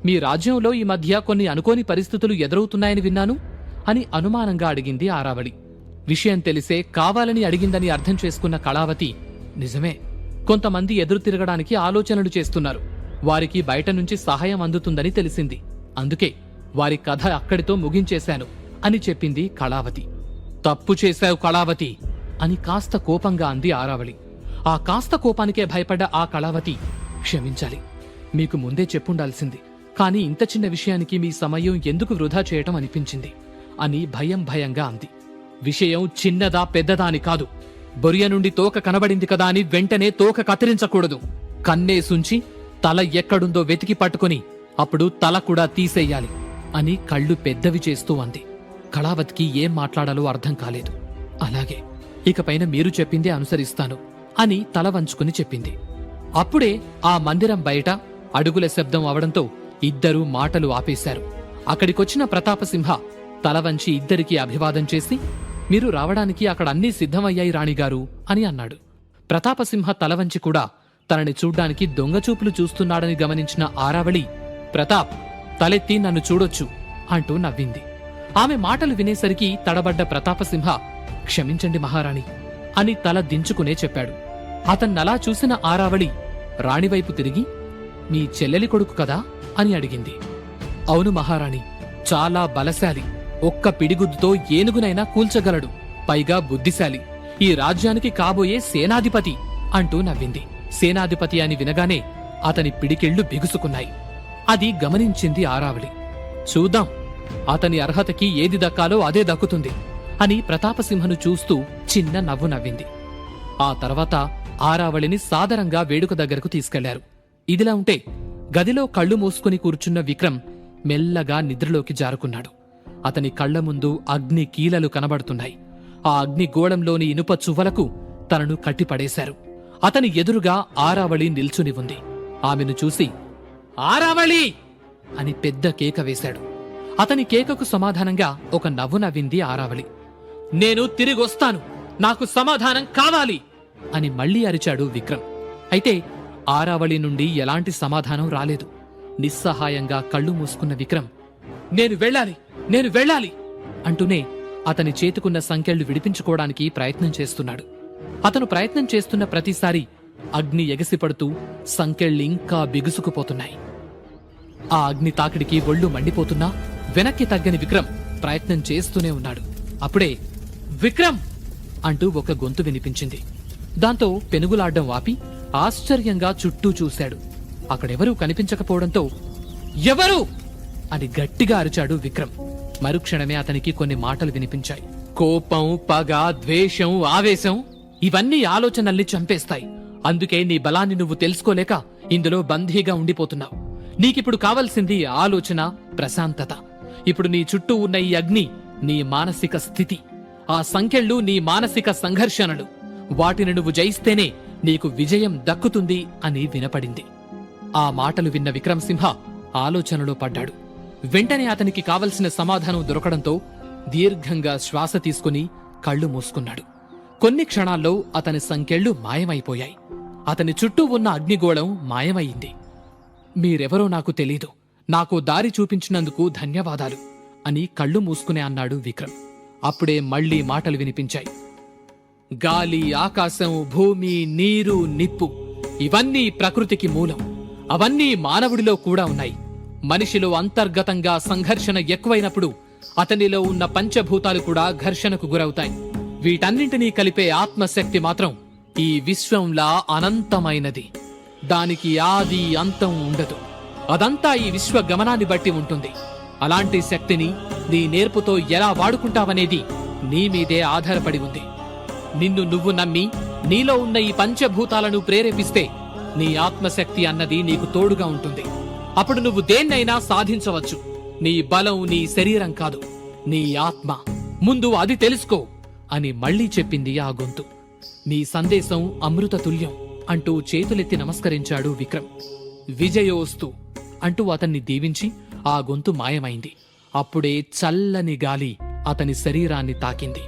మీ రాజ్యంలో ఈ మధ్య కొన్ని అనుకోని పరిస్థితులు ఎదురవుతున్నాయని విన్నాను అని అనుమానంగా అడిగింది ఆరావళి. విషయం తెలిసే కావాలని అడిగిందని అర్థం చేసుకున్న కళావతి, నిజమే, కొంతమంది ఎదురు తిరగడానికి ఆలోచనలు చేస్తున్నారు, వారికి బయట నుంచి సహాయం అందుతుందని తెలిసింది, అందుకే వారి కథ అక్కడితో ముగించేశాను అని చెప్పింది కళావతి. తప్పు చేశావు కళావతి అని కాస్త కోపంగా అంది ఆరావళి. ఆ కాస్త కోపానికే భయపడ్డ ఆ కళావతి, క్షమించాలి, మీకు ముందే చెప్పుండాల్సింది, కాని ఇంత చిన్న విషయానికి మీ సమయం ఎందుకు వృధా చేయటం అనిపించింది అని భయంగా అంది. విషయం చిన్నదా పెద్దదా అని కాదు, బొరియ నుండి తోక కనబడింది కదా అని వెంటనే తోక కత్తిరించకూడదు, కన్నేసుంచి తల ఎక్కడుందో వెతికి పట్టుకుని అప్పుడు తల కూడా తీసేయాలి అని కళ్ళు పెద్దవి చేస్తూ అంది. కళావతికి ఏం మాట్లాడాలో అర్థం కాలేదు. అలాగే, ఇకపైన మీరు చెప్పిందే అనుసరిస్తాను అని తల వంచుకుని చెప్పింది. అప్పుడే ఆ మందిరం బయట అడుగుల శబ్దం అవడంతో ఇద్దరూ మాటలు ఆపేశారు. అక్కడికొచ్చిన ప్రతాపసింహ తల వంచి ఇద్దరికీ అభివాదం చేసి, మీరు రావడానికి అక్కడ అన్నీ సిద్ధమయ్యాయి రాణిగారు అని అన్నాడు. ప్రతాపసింహ తల వంచి కూడా తనని చూడ్డానికి దొంగచూపులు చూస్తున్నాడని గమనించిన ఆరావళి, ప్రతాప్, తలెత్తి నన్ను చూడొచ్చు అంటూ నవ్వింది. ఆమె మాటలు వినేసరికి తడబడ్డ ప్రతాపసింహ, క్షమించండి మహారాణి అని తల దించుకునే చెప్పాడు. అతన్నలా చూసిన ఆరావళి రాణివైపు తిరిగి, మీ చెల్లెలి కొడుకు కదా అని అడిగింది. అవును మహారాణి, చాలా బలశాలి, ఒక్క పిడిగుద్దుతో ఏనుగునైనా కూల్చగలడు, పైగా బుద్ధిశాలి, ఈ రాజ్యానికి కాబోయే సేనాధిపతి అంటూ నవ్వింది. సేనాధిపతి అని వినగానే అతని పిడికిళ్లు బిగుసుకున్నాయి. అది గమనించింది ఆరావళి. చూద్దాం, అతని అర్హతకి ఏది దక్కాలో అదే దక్కుతుంది అని ప్రతాపసింహను చూస్తూ చిన్న నవ్వు నవ్వింది. ఆ తర్వాత ఆరావళిని సాదరంగా వేడుక దగ్గరకు తీసుకెళ్లారు. ఇదిలా ఉంటే గదిలో కళ్ళు మూసుకుని కూర్చున్న విక్రమ్ మెల్లగా నిద్రలోకి జారుకున్నాడు. అతని కళ్ల ముందు అగ్ని కీలలు కనబడుతున్నాయి. ఆ అగ్ని గోళంలోని ఇనుప చువ్వలకు తనను కట్టిపడేశారు. అతని ఎదురుగా ఆరావళి నిల్చుని ఉంది. ఆమెను చూసి, ఆరావళి అని పెద్ద కేక వేశాడు. అతని కేకకు సమాధానంగా ఒక నవ్వు నవ్వింది ఆరావళి. నేను తిరిగొస్తాను, నాకు సమాధానం కావాలి అని మళ్లీ అరిచాడు విక్రమ్. అయితే ఆరావళి నుండి ఎలాంటి సమాధానం రాలేదు. నిస్సహాయంగా కళ్ళు మూసుకున్న విక్రమ్, నేను వెళ్ళాలి అంటూనే అతని చేతుకున్న సంకెళ్లు విడిపించుకోవడానికి ప్రయత్నం చేస్తున్నాడు. అతను ప్రయత్నం చేస్తున్న ప్రతిసారి అగ్ని ఎగసిపడుతూ సంకెళ్ళింకా బిగుసుకుపోతున్నాయి. ఆ అగ్ని తాకిడికి ఒళ్ళు మండిపోతున్నా వెనక్కి తగ్గని విక్రమ్ ప్రయత్నం చేస్తూనే ఉన్నాడు. అప్పుడే విక్రమ్ అంటూ ఒక గొంతు వినిపించింది. దాంతో పెనుగులాడ్డం ఆపి ఆశ్చర్యంగా చుట్టూ చూశాడు. అక్కడెవరూ కనిపించకపోవడంతో, ఎవరు అని గట్టిగా అరిచాడు విక్రమ్. మరుక్షణమే అతనికి కొన్ని మాటలు వినిపించాయి. కోపం, పగ, ద్వేషం, ఆవేశం ఇవన్నీ ఆలోచనల్ని చంపేస్తాయి. అందుకే నీ బలాన్ని నువ్వు తెలుసుకోలేక ఇందులో బందీగా ఉండిపోతున్నావు. నీకిప్పుడు కావలసింది ఆలోచన, ప్రశాంతత. ఇప్పుడు నీ చుట్టూ ఉన్న ఈ అగ్ని నీ మానసిక స్థితి, ఆ సంకెళ్ళు నీ మానసిక సంఘర్షణలు. వాటిని నువ్వు జయిస్తేనే నీకు విజయం దక్కుతుంది అని వినపడింది. ఆ మాటలు విన్న విక్రమసింహ ఆలోచనలో పడ్డాడు. వెంటనే అతనికి కావలసిన సమాధానం దొరకడంతో దీర్ఘంగా శ్వాస తీసుకుని కళ్ళు మూసుకున్నాడు. కొన్ని క్షణాల్లో అతని సంకెళ్ళు మాయమైపోయాయి. అతని చుట్టూ ఉన్న అగ్నిగోళం మాయమయ్యింది. మీరెవరో నాకు తెలీదు, నాకు దారి చూపించినందుకు ధన్యవాదాలు అని కళ్ళు మూసుకునే అన్నాడు విక్రమ్. అప్పుడే మళ్లీ మాటలు వినిపించాయి. గాలి, ఆకాశం, భూమి, నీరు, నిప్పు ఇవన్నీ ప్రకృతికి మూలం. అవన్నీ మానవుడిలో కూడా ఉన్నాయి. మనిషిలో అంతర్గతంగా సంఘర్షణ ఎక్కువైనప్పుడు అతనిలో ఉన్న పంచభూతాలు కూడా ఘర్షణకు గురవుతాయి. వీటన్నింటినీ కలిపే ఆత్మశక్తి మాత్రం ఈ విశ్వంలా అనంతమైనది. దానికి ఆది అంతం ఉండదు. అదంతా ఈ విశ్వ గమనాన్ని బట్టి ఉంటుంది. అలాంటి శక్తిని నీ నేర్పుతో ఎలా వాడుకుంటావనేది నీ మీదే ఆధారపడి ఉంది. నిన్ను నువ్వు నమ్మి నీలో ఉన్న ఈ పంచభూతాలను ప్రేరేపిస్తే నీ ఆత్మశక్తి అన్నది నీకు తోడుగా ఉంటుంది. అప్పుడు నువ్వు దేన్నైనా సాధించవచ్చు. నీ బలం నీ శరీరం కాదు, నీ ఆత్మ. ముందు అది తెలుసుకో. అని మళ్లీ చెప్పింది ఆ గొంతు. నీ సందేశం అమృత తుల్యం అంటూ చేతులెత్తి నమస్కరించాడు విక్రమ్. విజయోస్తు అంటూ అతన్ని దీవించి ఆ గొంతు మాయమైంది. అప్పుడే చల్లని గాలి అతని శరీరాన్ని తాకింది.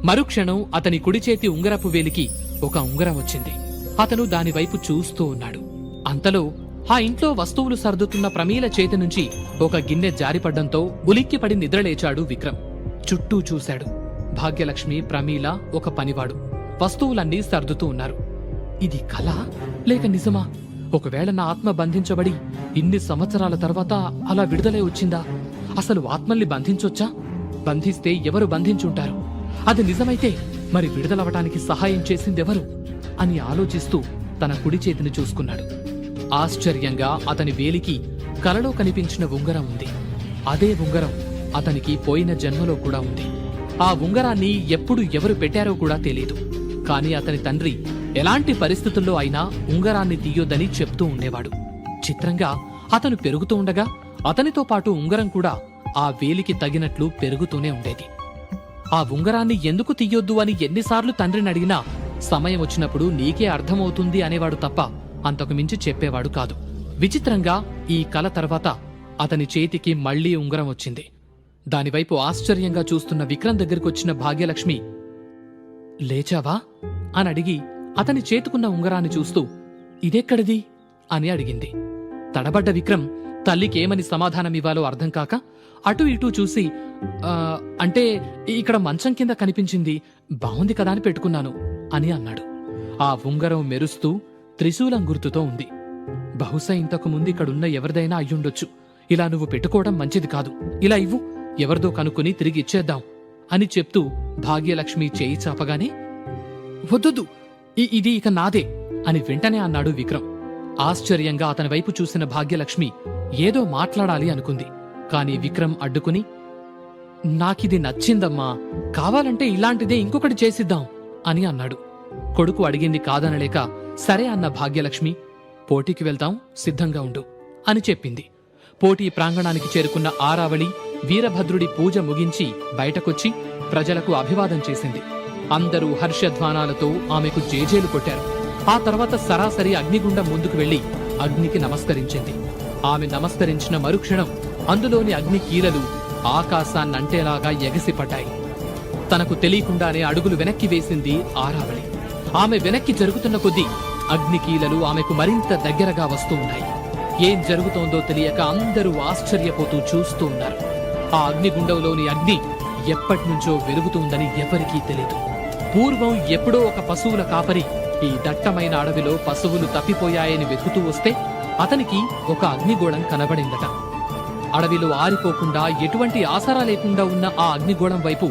మరుక్షణం అతని కుడిచేతి ఉంగరపు వేలికి ఒక ఉంగరం వచ్చింది. అతను దానివైపు చూస్తూ ఉన్నాడు. అంతలో ఆ ఇంట్లో వస్తువులు సర్దుతున్న ప్రమీల చేతి నుంచి ఒక గిన్నె జారిపడ్డంతో ఉలిక్కిపడి నిద్రలేచాడు విక్రమ్. చుట్టూ చూశాడు. భాగ్యలక్ష్మి, ప్రమీల, ఒక పనివాడు వస్తువులన్నీ సర్దుతూ ఉన్నారు. ఇది కళ లేక నిజమా? ఒకవేళ నా ఆత్మ బంధించబడి ఇన్ని సంవత్సరాల తర్వాత అలా విడుదలై వచ్చిందా? అసలు ఆత్మల్ని బంధించొచ్చా? బంధిస్తే ఎవరు బంధించుంటారు? అది నిజమైతే మరి విడుదలవటానికి సహాయం చేసిందెవరు అని ఆలోచిస్తూ తన కుడి చేతిని చూసుకున్నాడు. ఆశ్చర్యంగా అతని వేలికి కలలో కనిపించిన ఉంగరం ఉంది. అదే ఉంగరం అతనికి పోయిన జన్మలో కూడా ఉంది. ఆ ఉంగరాన్ని ఎప్పుడు ఎవరు పెట్టారో కూడా తెలీదు. కాని అతని తండ్రి ఎలాంటి పరిస్థితుల్లో అయినా ఉంగరాన్ని తీయొద్దని చెప్తూ ఉండేవాడు. చిత్రంగా అతను పెరుగుతూ ఉండగా అతనితో పాటు ఉంగరం కూడా ఆ వేలికి తగినట్లు పెరుగుతూనే ఉండేది. ఆ ఉంగరాన్ని ఎందుకు తీయొద్దు అని ఎన్నిసార్లు తండ్రిని అడిగినా సమయం వచ్చినప్పుడు నీకే అర్థమవుతుంది అనేవాడు తప్ప అంతకు మించి చెప్పేవాడు కాదు. విచిత్రంగా ఈ కల తర్వాత అతని చేతికి మళ్లీ ఉంగరం వచ్చింది. దానివైపు ఆశ్చర్యంగా చూస్తున్న విక్రమ్ దగ్గరికొచ్చిన భాగ్యలక్ష్మి, లేచావా అని అడిగి అతని చేతుకున్న ఉంగరాన్ని చూస్తూ ఇదెక్కడిది అని అడిగింది. తడబడ్డ విక్రమ్ తల్లికేమని సమాధానమివ్వాలో అర్థం కాక అటూ ఇటూ చూసి అంటే ఇక్కడ మంచం కింద కనిపించింది, బావుంది కదా అని పెట్టుకున్నాను అని అన్నాడు. ఆ ఉంగరం మెరుస్తూ త్రిశూలం గుర్తుతో ఉంది. బహుశా ఇంతకు ముందు ఇక్కడున్న ఎవరిదైనా అయ్యుండొచ్చు. ఇలా నువ్వు పెట్టుకోవడం మంచిది కాదు. ఇలా ఇవ్వు, ఎవరిదో కనుక్కుని తిరిగి ఇచ్చేద్దాం అని చెప్తూ భాగ్యలక్ష్మి చేయి చాపగానే వద్దొద్దు, ఇది ఇక నాదే అని వెంటనే అన్నాడు విక్రమ్. ఆశ్చర్యంగా అతని వైపు చూసిన భాగ్యలక్ష్మి ఏదో మాట్లాడాలి అనుకుంది. కాని విక్రమ్ అడ్డుకుని, నాకిది నచ్చిందమ్మా, కావాలంటే ఇలాంటిదే ఇంకొకటి చేసిద్దాం అని అన్నాడు. కొడుకు అడిగింది కాదనలేక సరే అన్న భాగ్యలక్ష్మి, పోటీకి వెళ్తాం, సిద్ధంగా ఉండు అని చెప్పింది. పోటీ ప్రాంగణానికి చేరుకున్న ఆరావళి వీరభద్రుడి పూజ ముగించి బయటకొచ్చి ప్రజలకు అభివాదం చేసింది. అందరూ హర్షధ్వానాలతో ఆమెకు జేజేలు కొట్టారు. ఆ తర్వాత సరాసరి అగ్నిగుండం ముందుకు వెళ్లి అగ్నికి నమస్కరించింది. ఆమె నమస్కరించిన మరుక్షణం అందులోని అగ్ని కీలలు ఆకాశాన్నంటేలాగా ఎగసిపడ్డాయి. తనకు తెలియకుండానే అడుగులు వెనక్కి వేసింది ఆరావళి. ఆమె వెనక్కి జరుగుతున్న కొద్దీ అగ్నికీలలు ఆమెకు మరింత దగ్గరగా వస్తూ ఉన్నాయి. ఏం జరుగుతోందో తెలియక అందరూ ఆశ్చర్యపోతూ చూస్తూ ఉన్నారు. ఆ అగ్నిగుండంలోని అగ్ని ఎప్పటినుంచో వెలుగుతుందని ఎవరికీ తెలీదు. పూర్వం ఎప్పుడో ఒక పశువుల కాపరి ఈ దట్టమైన అడవిలో పశువులు తప్పిపోయాయని వెతుకుతూ వస్తే అతనికి ఒక అగ్నిగోళం కనబడిందట. అడవిలో ఆరిపోకుండా ఎటువంటి ఆసరా లేకుండా ఉన్న ఆ అగ్నిగోళం వైపు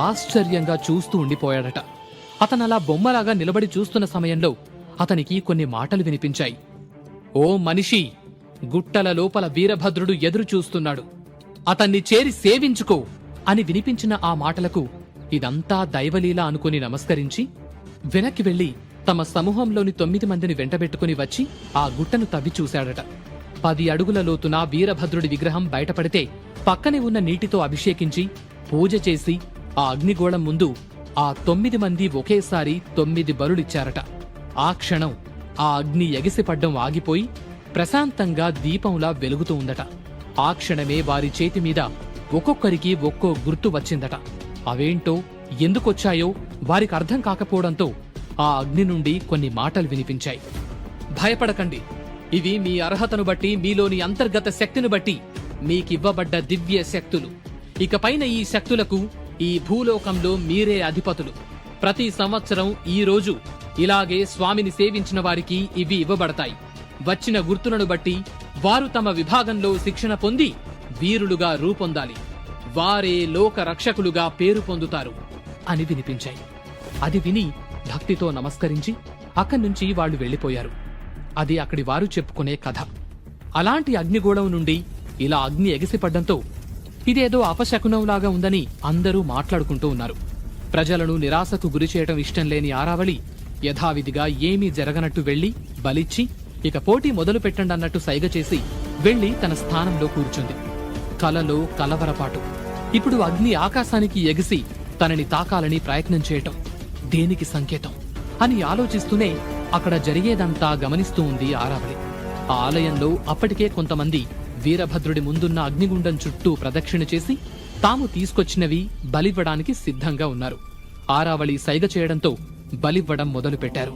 ఆశ్చర్యంగా చూస్తూ ఉండిపోయాడట. అతనలా బొమ్మలాగా నిలబడి చూస్తున్న సమయంలో అతనికి కొన్ని మాటలు వినిపించాయి. ఓ మనిషి, గుట్టల లోపల వీరభద్రుడు ఎదురు చూస్తున్నాడు, అతన్ని చేరి సేవించుకో అని వినిపించిన ఆ మాటలకు ఇదంతా దైవలీల అనుకుని నమస్కరించి వెనక్కి వెళ్లి తమ సమూహంలోని 9 మందిని వెంటబెట్టుకుని వచ్చి ఆ గుట్టను తవ్వి చూశాడట. 10 అడుగుల లోతున వీరభద్రుడి విగ్రహం బయటపడితే పక్కనే ఉన్న నీటితో అభిషేకించి పూజ చేసి ఆ అగ్నిగోళం ముందు ఆ 9 మంది ఒకేసారి 9 బలులిచ్చారట. ఆ క్షణం ఆ అగ్ని ఎగిసిపడ్డం ఆగిపోయి ప్రశాంతంగా దీపంలా వెలుగుతూ ఉందట. ఆ క్షణమే వారి చేతి మీద ఒక్కొక్కరికి ఒక్కో గుర్తు వచ్చిందట. అవేంటో ఎందుకొచ్చాయో వారికి అర్థం కాకపోవడంతో ఆ అగ్ని నుండి కొన్ని మాటలు వినిపించాయి. భయపడకండి, ఇవి మీ అర్హతను బట్టి, మీలోని అంతర్గత శక్తిని బట్టి మీకివ్వబడ్డ దివ్య శక్తులు. ఇకపైన ఈ శక్తులకు ఈ భూలోకంలో మీరే అధిపతులు. ప్రతి సంవత్సరం ఈ రోజు ఇలాగే స్వామిని సేవించిన వారికి ఇవి ఇవ్వబడతాయి. వచ్చిన గుర్తులను బట్టి వారు తమ విభాగంలో శిక్షణ పొంది వీరులుగా రూపొందాలి. వారే లోక రక్షకులుగా పేరు పొందుతారు అని వినిపించాయి. అది విని భక్తితో నమస్కరించి అక్కడి నుంచి వాళ్లు వెళ్లిపోయారు. అది అక్కడి వారు చెప్పుకునే కథ. అలాంటి అగ్నిగోళం నుండి ఇలా అగ్ని ఎగిసిపడ్డంతో ఇదేదో అపశకునంలాగా ఉందని అందరూ మాట్లాడుకుంటూ ఉన్నారు. ప్రజలను నిరాశకు గురిచేయటం ఇష్టం లేని ఆరావళి యథావిధిగా ఏమీ జరగనట్టు వెళ్లి బలిచ్చి ఇక పోటీ మొదలు పెట్టండన్నట్టు సైగ చేసి వెళ్లి తన స్థానంలో కూర్చుంది. కలలో కలవరపాటు. ఇప్పుడు అగ్ని ఆకాశానికి ఎగిసి తనని తాకాలని ప్రయత్నం చేయటం దేనికి సంకేతం అని ఆలోచిస్తూనే అక్కడ జరిగేదంతా గమనిస్తూ ఉంది ఆరావళి. ఆ ఆలయంలో అప్పటికే కొంతమంది వీరభద్రుడి ముందున్న అగ్నిగుండం చుట్టూ ప్రదక్షిణ చేసి తాము తీసుకొచ్చినవి బలివ్వడానికి సిద్ధంగా ఉన్నారు. ఆరావళి సైగ చేయడంతో బలివ్వడం మొదలుపెట్టారు.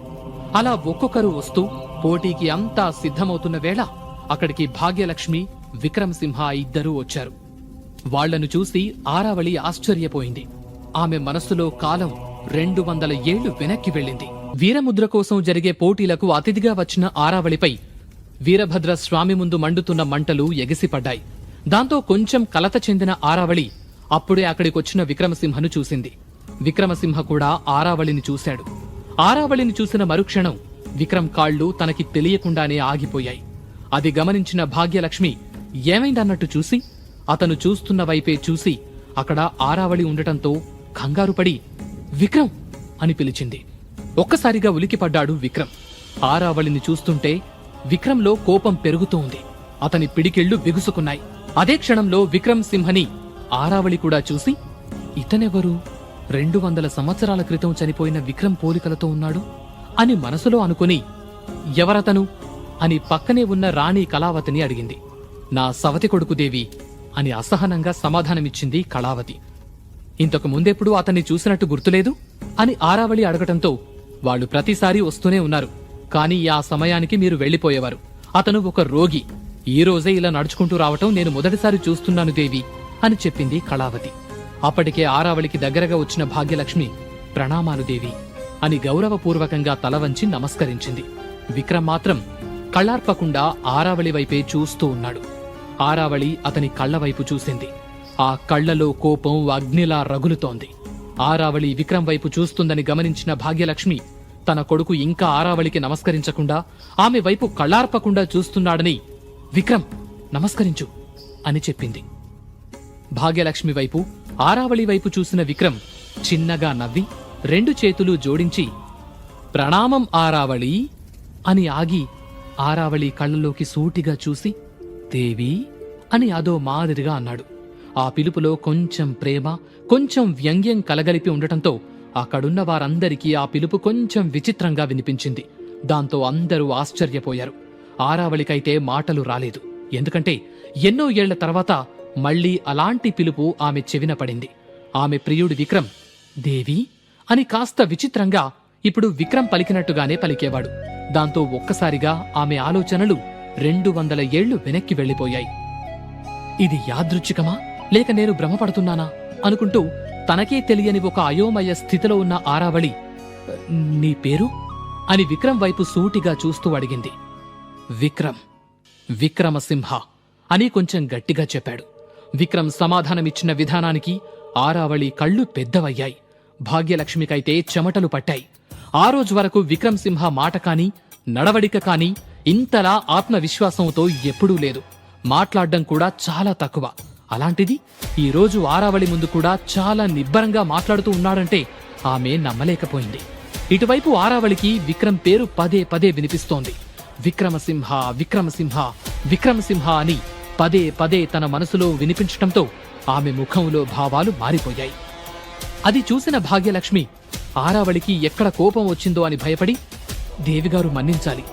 అలా ఒక్కొక్కరు వస్తూ పోటీకి అంతా సిద్ధమవుతున్న వేళ అక్కడికి భాగ్యలక్ష్మి, విక్రమసింహ ఇద్దరూ వచ్చారు. వాళ్లను చూసి ఆరావళి ఆశ్చర్యపోయింది. ఆమె మనస్సులో కాలం 200 ఏళ్లు వెనక్కి వెళ్ళింది. వీరముద్ర కోసం జరిగే పోటీలకు అతిథిగా వచ్చిన ఆరావళిపై వీరభద్ర స్వామి ముందు మండుతున్న మంటలు ఎగిసిపడ్డాయి. దాంతో కొంచెం కలత చెందిన ఆరావళి అప్పుడే అక్కడికొచ్చిన విక్రమసింహను చూసింది. విక్రమసింహ కూడా ఆరావళిని చూశాడు. ఆరావళిని చూసిన మరుక్షణం విక్రమ్ కాళ్ళు తనకి తెలియకుండానే ఆగిపోయాయి. అది గమనించిన భాగ్యలక్ష్మి ఏమైందన్నట్టు చూసి అతను చూస్తున్న వైపే చూసి అక్కడ ఆరావళి ఉండటంతో కంగారుపడి విక్రమ్ అని పిలిచింది. ఒక్కసారిగా ఉలికిపడ్డాడు విక్రమ్. ఆరావళిని చూస్తుంటే విక్రమ్లో కోపం పెరుగుతూ ఉంది. అతని పిడికిళ్లు బిగుసుకున్నాయి. అదే క్షణంలో విక్రమ్ సింహని ఆరావళి కూడా చూసి ఇతనెవరు? 200 సంవత్సరాల క్రితం చనిపోయిన విక్రమ్ పోలికలతో ఉన్నాడు అని మనసులో అనుకుని ఎవరతను అని పక్కనే ఉన్న రాణి కళావతిని అడిగింది. నా సవతి కొడుకు దేవి అని అసహనంగా సమాధానమిచ్చింది కళావతి. ఇంతకు ముందెప్పుడు అతన్ని చూసినట్టు గుర్తులేదు అని ఆరావళి అడగటంతో వాళ్ళు ప్రతిసారి వస్తూనే ఉన్నారు, కానీ ఆ సమయానికి మీరు వెళ్లిపోయేవారు. అతను ఒక రోగి. ఈ రోజే ఇలా నడుచుకుంటూ రావటం నేను మొదటిసారి చూస్తున్నాను దేవి అని చెప్పింది కళావతి. అప్పటికే ఆరావళికి దగ్గరగా వచ్చిన భాగ్యలక్ష్మి ప్రణామాలు దేవి అని గౌరవపూర్వకంగా తల వంచి నమస్కరించింది. విక్రమ్ మాత్రం కళ్ళార్పకుండా ఆరావళి వైపే చూస్తూ ఉన్నాడు. ఆరావళి అతని కళ్లవైపు చూసింది. ఆ కళ్లలో కోపం అగ్నిలా రగులుతోంది. ఆరావళి విక్రమ్ వైపు చూస్తుందని గమనించిన భాగ్యలక్ష్మి తన కొడుకు ఇంకా ఆరావళికి నమస్కరించకుండా ఆమె వైపు కళ్ళార్పకుండా చూస్తున్నాడని విక్రమ్ నమస్కరించు అని చెప్పింది. భాగ్యలక్ష్మి వైపు ఆరావళి వైపు చూసిన విక్రమ్ చిన్నగా నవ్వి 2 చేతులు జోడించి ప్రణామం ఆరావళి అని ఆగి ఆరావళి కళ్ళలోకి సూటిగా చూసి దేవి అని అదో మాదిరిగా అన్నాడు. ఆ పిలుపులో కొంచెం ప్రేమ, కొంచెం వ్యంగ్యం కలగలిపి ఉండటంతో అక్కడున్న వారందరికీ ఆ పిలుపు కొంచెం విచిత్రంగా వినిపించింది. దాంతో అందరూ ఆశ్చర్యపోయారు. ఆరావళికైతే మాటలు రాలేదు. ఎందుకంటే ఎన్నో ఏళ్ల తర్వాత మళ్లీ అలాంటి పిలుపు ఆమె చెవిన పడింది. ఆమె ప్రియుడి విక్రమ్ దేవి అని కాస్త విచిత్రంగా ఇప్పుడు విక్రమ్ పలికినట్టుగానే పలికేవాడు. దాంతో ఒక్కసారిగా ఆమె ఆలోచనలు 200 ఏళ్లు వెనక్కి వెళ్లిపోయాయి. ఇది యాదృచ్ఛికమా లేక నేను భ్రమపడుతున్నానా అనుకుంటూ తనకే తెలియని ఒక అయోమయ స్థితిలో ఉన్న ఆరావళి నీ పేరు అని విక్రమ్ వైపు సూటిగా చూస్తూ అడిగింది. విక్రమ్, విక్రమసింహ అని కొంచెం గట్టిగా చెప్పాడు. విక్రమ్ సమాధానమిచ్చిన విధానానికి ఆరావళి కళ్ళు పెద్దవయ్యాయి. భాగ్యలక్ష్మికైతే చెమటలు పట్టాయి. ఆ రోజు వరకు విక్రమ్ సింహ మాట కాని నడవడిక కాని ఇంతలా ఆత్మవిశ్వాసంతో ఎప్పుడూ లేదు. మాట్లాడ్డం కూడా చాలా తక్కువ. అలాంటిది ఈ రోజు ఆరావళి ముందు కూడా చాలా నిబ్బరంగా మాట్లాడుతూ ఉన్నాడంటే ఆమె నమ్మలేకపోయింది. ఇటువైపు ఆరావళికి విక్రమ్ పేరు పదే పదే వినిపిస్తోంది. విక్రమసింహ, విక్రమసింహ, విక్రమసింహ అని పదే పదే తన మనసులో వినిపించటంతో ఆమె ముఖంలో భావాలు మారిపోయాయి. అది చూసిన భాగ్యలక్ష్మి ఆరావళికి ఎక్కడ కోపం వచ్చిందో అని భయపడి దేవిగారు మన్నించాలి,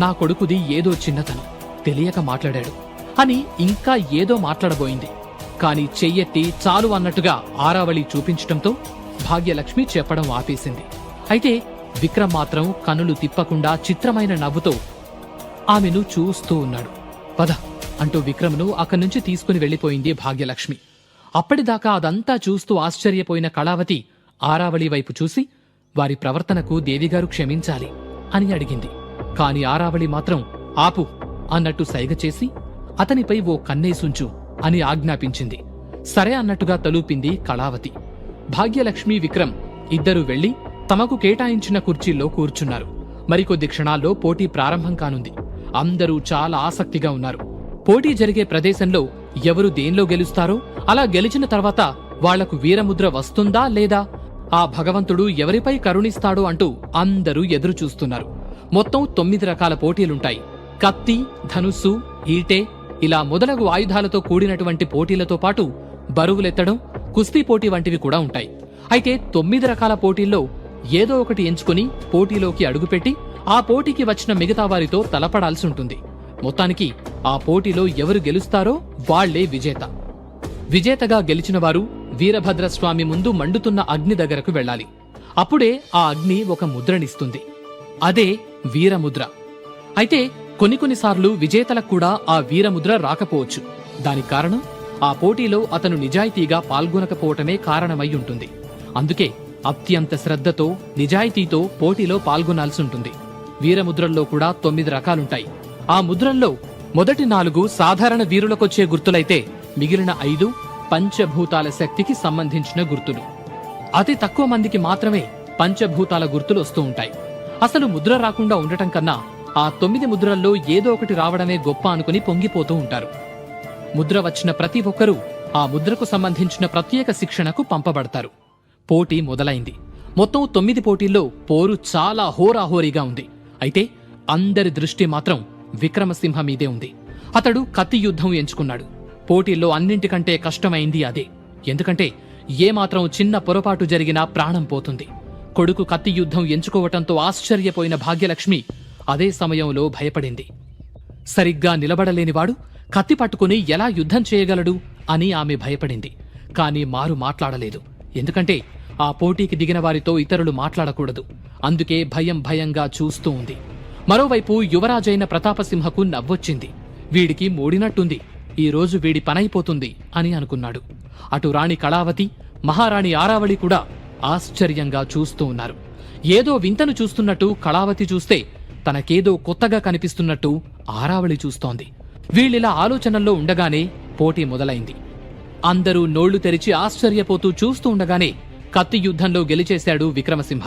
నా కొడుకుది ఏదో చిన్నతనం, తెలియక మాట్లాడాడు అని ఇంకా ఏదో మాట్లాడబోయింది. కాని చెయ్యెత్తి చాలు అన్నట్టుగా ఆరావళి చూపించటంతో భాగ్యలక్ష్మి చెప్పడం ఆపేసింది. అయితే విక్రమ్ మాత్రం కన్నులు తిప్పకుండా చిత్రమైన నవ్వుతో ఆమెను చూస్తూ ఉన్నాడు. పద అంటూ విక్రమ్ను అక్కడి నుంచి తీసుకుని వెళ్లిపోయింది భాగ్యలక్ష్మి. అప్పటిదాకా అదంతా చూస్తూ ఆశ్చర్యపోయిన కళావతి ఆరావళి వైపు చూసి వారి ప్రవర్తనకు దేవిగారు క్షమించాలి అని అడిగింది. కాని ఆరావళి మాత్రం ఆపు అన్నట్టు సైగ చేసి అతనిపై ఓ కన్నేసుంచు అని ఆజ్ఞాపించింది. సరే అన్నట్టుగా తలూపింది కళావతి. భాగ్యలక్ష్మి, విక్రమ్ ఇద్దరూ వెళ్లి తమకు కేటాయించిన కుర్చీల్లో కూర్చున్నారు. మరికొద్ది క్షణాల్లో పోటీ ప్రారంభం కానుంది. అందరూ చాలా ఆసక్తిగా ఉన్నారు. పోటీ జరిగే ప్రదేశంలో ఎవరు దేనిలో గెలుస్తారో, అలా గెలిచిన తర్వాత వాళ్లకు వీరముద్ర వస్తుందా లేదా, ఆ భగవంతుడు ఎవరిపై కరుణిస్తాడో అంటూ అందరూ ఎదురు చూస్తున్నారు. మొత్తం 9 రకాల పోటీలుంటాయి. కత్తి, ధనుస్సు, ఈటె ఇలా మొదలగు ఆయుధాలతో కూడినటువంటి పోటీలతో పాటు బరువులెత్తడం, కుస్తీ పోటీ వంటివి కూడా ఉంటాయి. అయితే 9 రకాల పోటీల్లో ఏదో ఒకటి ఎంచుకుని పోటీలోకి అడుగుపెట్టి ఆ పోటీకి వచ్చిన మిగతా వారితో తలపడాల్సి ఉంటుంది. మొత్తానికి ఆ పోటీలో ఎవరు గెలుస్తారో వాళ్లే విజేత. విజేతగా గెలిచిన వారు వీరభద్రస్వామి ముందు మండుతున్న అగ్ని దగ్గరకు వెళ్ళాలి. అప్పుడే ఆ అగ్ని ఒక ముద్రనిస్తుంది. అదే వీరముద్ర. అయితే కొన్నిసార్లు విజేతలకు కూడా ఆ వీరముద్ర రాకపోవచ్చు. దానికి కారణం ఆ పోటీలో అతను నిజాయితీగా పాల్గొనకపోవటమే కారణమై ఉంటుంది. అందుకే అత్యంత శ్రద్ధతో నిజాయితీతో పోటీలో పాల్గొనాల్సి ఉంటుంది. వీరముద్రల్లో కూడా 9 రకాలుంటాయి. ఆ ముద్రల్లో మొదటి 4 సాధారణ వీరులకొచ్చే గుర్తులైతే మిగిలిన 5 పంచభూతాల శక్తికి సంబంధించిన గుర్తులు. అతి తక్కువ మందికి మాత్రమే పంచభూతాల గుర్తులు వస్తూ ఉంటాయి. అసలు ముద్ర రాకుండా ఉండటం కన్నా ఆ 9 ముద్రల్లో ఏదో ఒకటి రావడమే గొప్ప అనుకుని పొంగిపోతూ ఉంటారు. ముద్ర వచ్చిన ప్రతి ఒక్కరూ ఆ ముద్రకు సంబంధించిన ప్రత్యేక శిక్షణకు పంపబడతారు. పోటీ మొదలైంది. మొత్తం 9 పోటీల్లో పోరు చాలా హోరాహోరీగా ఉంది. అయితే అందరి దృష్టి మాత్రం విక్రమసింహ మీదే ఉంది. అతడు కత్తి యుద్ధం ఎంచుకున్నాడు. పోటీల్లో అన్నింటికంటే కష్టమైంది అదే. ఎందుకంటే ఏమాత్రం చిన్న పొరపాటు జరిగినా ప్రాణం పోతుంది. కొడుకు కత్తి యుద్ధం ఎంచుకోవటంతో ఆశ్చర్యపోయిన భాగ్యలక్ష్మి అదే సమయంలో భయపడింది. సరిగ్గా నిలబడలేనివాడు కత్తి పట్టుకుని ఎలా యుద్ధం చేయగలడు అని ఆమె భయపడింది. కాని మారు మాట్లాడలేదు. ఎందుకంటే ఆ పోటీకి దిగిన వారితో ఇతరులు మాట్లాడకూడదు. అందుకే భయంగా చూస్తూ ఉంది. మరోవైపు యువరాజైన ప్రతాపసింహకు నవ్వొచ్చింది. వీడికి మూడినట్టుంది, ఈ రోజు వీడి పనైపోతుంది అని అనుకున్నాడు. అటు రాణి కళావతి, మహారాణి ఆరావళి కూడా ఆశ్చర్యంగా చూస్తూ ఉన్నారు. ఏదో వింతను చూస్తున్నట్టు కళావతి చూస్తే తనకేదో కొత్తగా కనిపిస్తున్నట్టు ఆరావళి చూస్తోంది. వీళ్ళిలా ఆలోచనల్లో ఉండగానే పోటీ మొదలైంది. అందరూ నోళ్లు తెరిచి ఆశ్చర్యపోతూ చూస్తూ ఉండగానే కత్తి యుద్ధంలో గెలిచేశాడు విక్రమసింహ.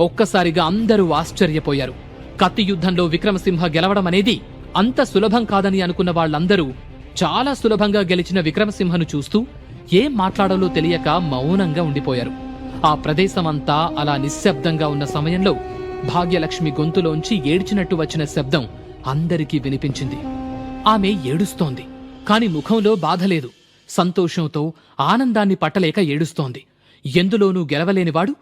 ఒక్కసారిగా అందరూ ఆశ్చర్యపోయారు. కత్తి యుద్ధంలో విక్రమసింహ గెలవడం అనేది అంత సులభం కాదని అనుకున్న వాళ్లందరూ చాలా సులభంగా గెలిచిన విక్రమసింహను చూస్తూ ఏం మాట్లాడాలో తెలియక మౌనంగా ఉండిపోయారు. ఆ ప్రదేశమంతా అలా నిశ్శబ్దంగా ఉన్న సమయంలో భాగ్యలక్ష్మి గొంతులోంచి ఏడ్చినట్టు వచ్చిన శబ్దం అందరికీ వినిపించింది. ఆమె ఏడుస్తోంది. కాని ముఖంలో బాధలేదు. సంతోషంతో ఆనందాన్ని పట్టలేక ఏడుస్తోంది. ఎందులోనూ గెలవలేనివాడు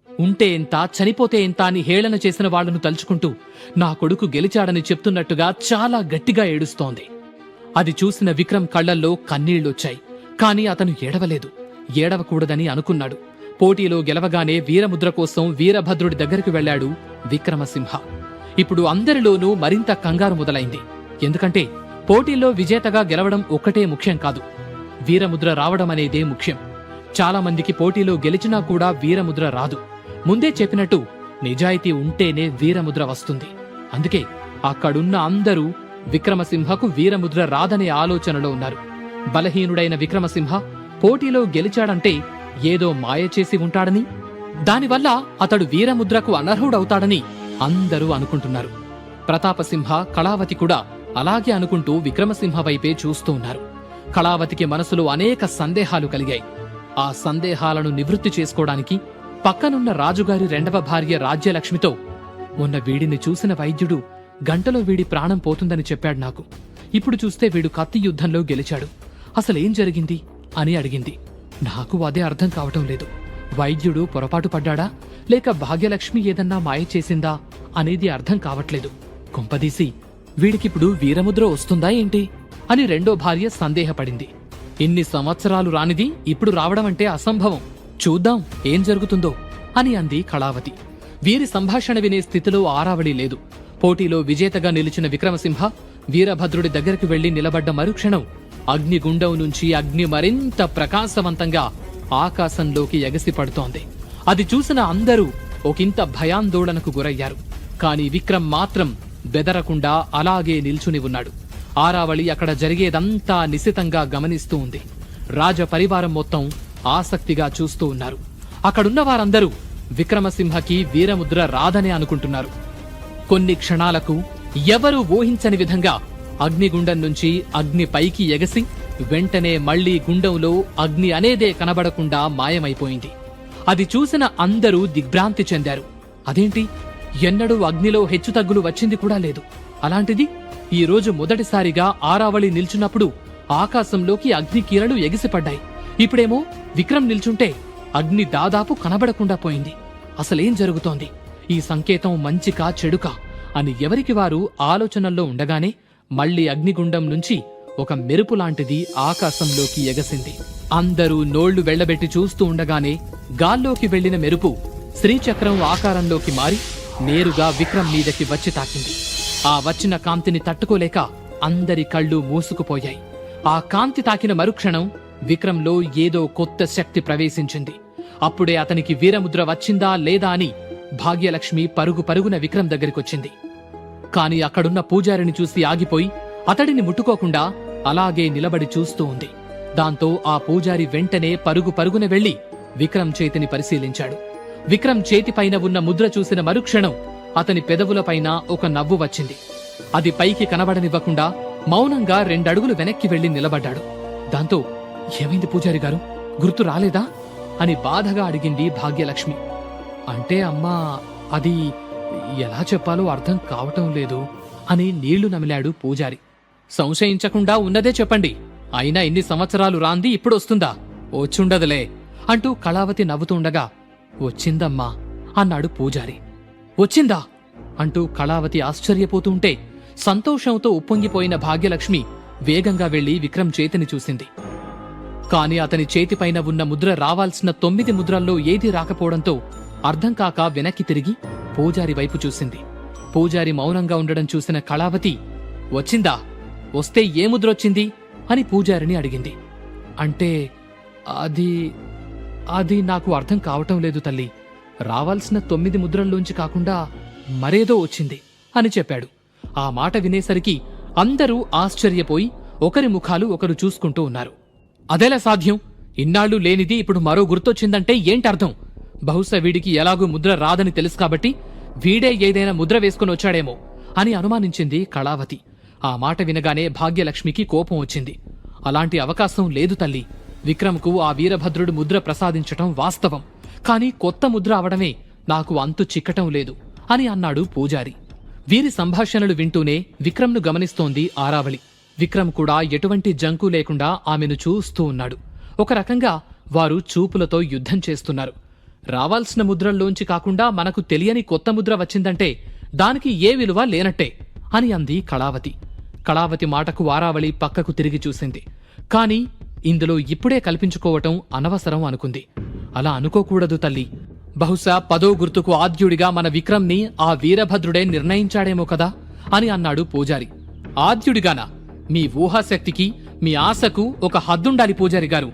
ఉంటే ఎంత, చనిపోతే ఎంత అని హేళన చేసిన వాళ్లను తలుచుకుంటూ నా కొడుకు గెలిచాడని చెప్తున్నట్టుగా చాలా గట్టిగా ఏడుస్తోంది. అది చూసిన విక్రమ్ కళ్లల్లో కన్నీళ్లొచ్చాయి. కాని అతను ఏడవలేదు. ఏడవకూడదని అనుకున్నాడు. పోటీలో గెలవగానే వీరముద్ర కోసం వీరభద్రుడి దగ్గరికి వెళ్లాడు విక్రమసింహ. ఇప్పుడు అందరిలోనూ మరింత కంగారు మొదలైంది. ఎందుకంటే పోటీల్లో విజేతగా గెలవడం ఒక్కటే ముఖ్యం కాదు, వీరముద్ర రావడం అనేదే ముఖ్యం. చాలా మందికి పోటీలో గెలిచినా కూడా వీరముద్ర రాదు. ముందే చెప్పినట్టు నిజాయితీ ఉంటేనే వీరముద్ర వస్తుంది. అందుకే అక్కడున్న అందరూ విక్రమసింహకు వీరముద్ర రాదనే ఆలోచనలో ఉన్నారు. బలహీనుడైన విక్రమసింహ పోటీలో గెలిచాడంటే ఏదో మాయ చేసి ఉంటాడని, దానివల్ల అతడు వీరముద్రకు అనర్హుడవుతాడని అందరూ అనుకుంటున్నారు. ప్రతాపసింహ, కళావతి కూడా అలాగే అనుకుంటూ విక్రమసింహ వైపే చూస్తూ ఉన్నారు. కళావతికి మనసులో అనేక సందేహాలు కలిగాయి. ఆ సందేహాలను నివృత్తి చేసుకోవడానికి పక్కనున్న రాజుగారి 2వ భార్య రాజ్యలక్ష్మితో, మొన్న వీడిని చూసిన వైద్యుడు గంటలో వీడి ప్రాణం పోతుందని చెప్పాడు నాకు. ఇప్పుడు చూస్తే వీడు కత్తి యుద్ధంలో గెలిచాడు. అసలేం జరిగింది అని అడిగింది. నాకు అదే అర్థం కావటం లేదు. వైద్యుడు పొరపాటు పడ్డాడా, లేక భాగ్యలక్ష్మి ఏదన్నా మాయ చేసిందా అనేది అర్థం కావట్లేదు. కొంపదీసి వీడికిప్పుడు వీరముద్ర వస్తుందా ఏంటి అని 2వ భార్య సందేహపడింది. ఇన్ని సంవత్సరాలు రానిది ఇప్పుడు రావడం అంటే అసంభవం. చూద్దాం ఏం జరుగుతుందో అని అంది కళావతి. వీరి సంభాషణ వినే స్థితిలో ఆరావళి లేదు. పోటీలో విజేతగా నిలిచిన విక్రమసింహ వీరభద్రుడి దగ్గరికి వెళ్లి నిలబడ్డ మరుక్షణం అగ్నిగుండం నుంచి అగ్ని మరింత ప్రకాశవంతంగా ఆకాశంలోకి ఎగసిపడుతోంది. అది చూసిన అందరూ ఒకంత భయాందోళనకు గురయ్యారు. కాని విక్రమ్ మాత్రం బెదరకుండా అలాగే నిల్చుని ఉన్నాడు. ఆరావళి అక్కడ జరిగేదంతా నిశితంగా గమనిస్తూ ఉంది. రాజపరివారం మొత్తం ఆసక్తిగా చూస్తూ ఉన్నారు. అక్కడున్న వారందరూ విక్రమసింహకి వీరముద్ర రాదనే అనుకుంటున్నారు. కొన్ని క్షణాలకు ఎవరూ ఊహించని విధంగా అగ్నిగుండం నుంచి అగ్ని పైకి ఎగసి వెంటనే మళ్లీ గుండంలో అగ్ని అనేదే కనబడకుండా మాయమైపోయింది. అది చూసిన అందరూ దిగ్భ్రాంతి చెందారు. అదేంటి, ఎన్నడూ అగ్నిలో హెచ్చుతగ్గులు వచ్చింది కూడా లేదు. అలాంటిది ఈ రోజు మొదటిసారిగా ఆరావళి నిల్చున్నప్పుడు ఆకాశంలోకి అగ్నికీరలు ఎగిసిపడ్డాయి. ఇప్పుడేమో విక్రమ్ నిల్చుంటే అగ్ని దాదాపు కనబడకుండా పోయింది. అసలేం జరుగుతోంది? ఈ సంకేతం మంచికా చెడుకా అని ఎవరికి వారు ఆలోచనల్లో ఉండగానే మళ్లీ అగ్నిగుండం నుంచి ఒక మెరుపు లాంటిది ఆకాశంలోకి ఎగసింది. అందరూ నోళ్లు వెళ్లబెట్టి చూస్తూ ఉండగానే గాల్లోకి వెళ్లిన మెరుపు శ్రీచక్రం ఆకారంలోకి మారి నేరుగా విక్రమ్ మీదకి వచ్చి తాకింది. ఆ వచ్చిన కాంతిని తట్టుకోలేక అందరి కళ్ళు మూసుకుపోయాయి. ఆ కాంతి తాకిన మరుక్షణం విక్రమ్లో ఏదో కొత్త శక్తి ప్రవేశించింది. అప్పుడే అతనికి వీరముద్ర వచ్చిందా లేదా అని భాగ్యలక్ష్మి పరుగు పరుగున విక్రమ్ దగ్గరికొచ్చింది. కాని అక్కడున్న పూజారిని చూసి ఆగిపోయి అతడిని ముట్టుకోకుండా అలాగే నిలబడి చూస్తూ ఉంది. దాంతో ఆ పూజారి వెంటనే పరుగు పరుగున వెళ్లి విక్రమ్ చేతిని పరిశీలించాడు. విక్రమ్ చేతిపైన ఉన్న ముద్ర చూసిన మరుక్షణం అతని పెదవులపైన ఒక నవ్వు వచ్చింది. అది పైకి కనబడనివ్వకుండా మౌనంగా 2 అడుగులు వెనక్కి వెళ్లి నిలబడ్డాడు. దాంతో ఏమైంది పూజారి గారు, గుర్తు రాలేదా అని బాధగా అడిగింది భాగ్యలక్ష్మి. అంటే అమ్మా, అది ఎలా చెప్పాలో అర్థం కావటం లేదు అని నీళ్లు నమిలాడు పూజారి. సంశయించకుండా ఉన్నదే చెప్పండి. అయినా ఇన్ని సంవత్సరాలు రాంది ఇప్పుడొస్తుందా? వచ్చుండదులే అంటూ కళావతి నవ్వుతుండగా వచ్చిందమ్మా అన్నాడు పూజారి. వచ్చిందా అంటూ కళావతి ఆశ్చర్యపోతుంటే సంతోషంతో ఉప్పొంగిపోయిన భాగ్యలక్ష్మి వేగంగా వెళ్లి విక్రమ్ చేతిని చూసింది. కాని అతని చేతిపైన ఉన్న ముద్ర రావాల్సిన 9 ముద్రల్లో ఏదీ రాకపోవడంతో అర్థం కాక వెనక్కి తిరిగి పూజారి వైపు చూసింది. పూజారి మౌనంగా ఉండడం చూసిన కళావతి వచ్చిందా, వస్తే ఏ ముద్రొచ్చింది అని పూజారిని అడిగింది. అంటే అది నాకు అర్థం కావటం లేదు తల్లి. రావాల్సిన 9 ముద్రల్లోంచి కాకుండా మరేదో వచ్చింది అని చెప్పాడు. ఆ మాట వినేసరికి అందరూ ఆశ్చర్యపోయి ఒకరి ముఖాలు ఒకరు చూసుకుంటూ ఉన్నారు. అదెలా సాధ్యం? ఇన్నాళ్లు లేనిది ఇప్పుడు మరో గుర్తొచ్చిందంటే ఏంటర్థం? బహుశా వీడికి ఎలాగూ ముద్ర రాదని తెలుసు కాబట్టి వీడే ఏదైనా ముద్ర వేసుకుని వచ్చాడేమో అని అనుమానించింది కళావతి. ఆ మాట వినగానే భాగ్యలక్ష్మికి కోపం వచ్చింది. అలాంటి అవకాశం లేదు తల్లి. విక్రమ్కు ఆ వీరభద్రుడు ముద్ర ప్రసాదించటం వాస్తవం. కాని కొత్త ముద్ర అవడమే నాకు అంతు చిక్కటం లేదు అని అన్నాడు పూజారి. వీరి సంభాషణలు వింటూనే విక్రమ్ను గమనిస్తోంది ఆరావళి. విక్రమ్ కూడా ఎటువంటి జంకు లేకుండా ఆమెను చూస్తూ ఉన్నాడు. ఒక రకంగా వారు చూపులతో యుద్ధం చేస్తున్నారు. రావాల్సిన ముద్రల్లోంచి కాకుండా మనకు తెలియని కొత్త ముద్ర వచ్చిందంటే దానికి ఏ విలువ లేనట్టే అని అంది కళావతి. కళావతి మాటకు ఆరావళి పక్కకు తిరిగి చూసింది. కాని ఇందులో ఇప్పుడే కల్పించుకోవటం అనవసరం అనుకుంది. అలా అనుకోకూడదు తల్లి. బహుశా 10వ గుర్తుకు ఆద్యుడిగా మన విక్రమ్ని ఆ వీరభద్రుడే నిర్ణయించాడేమో కదా అని అన్నాడు పూజారి. ఆద్యుడిగానా? మీ ఊహాశక్తికి, మీ ఆశకు ఒక హద్దుండాలి పూజారి గారు.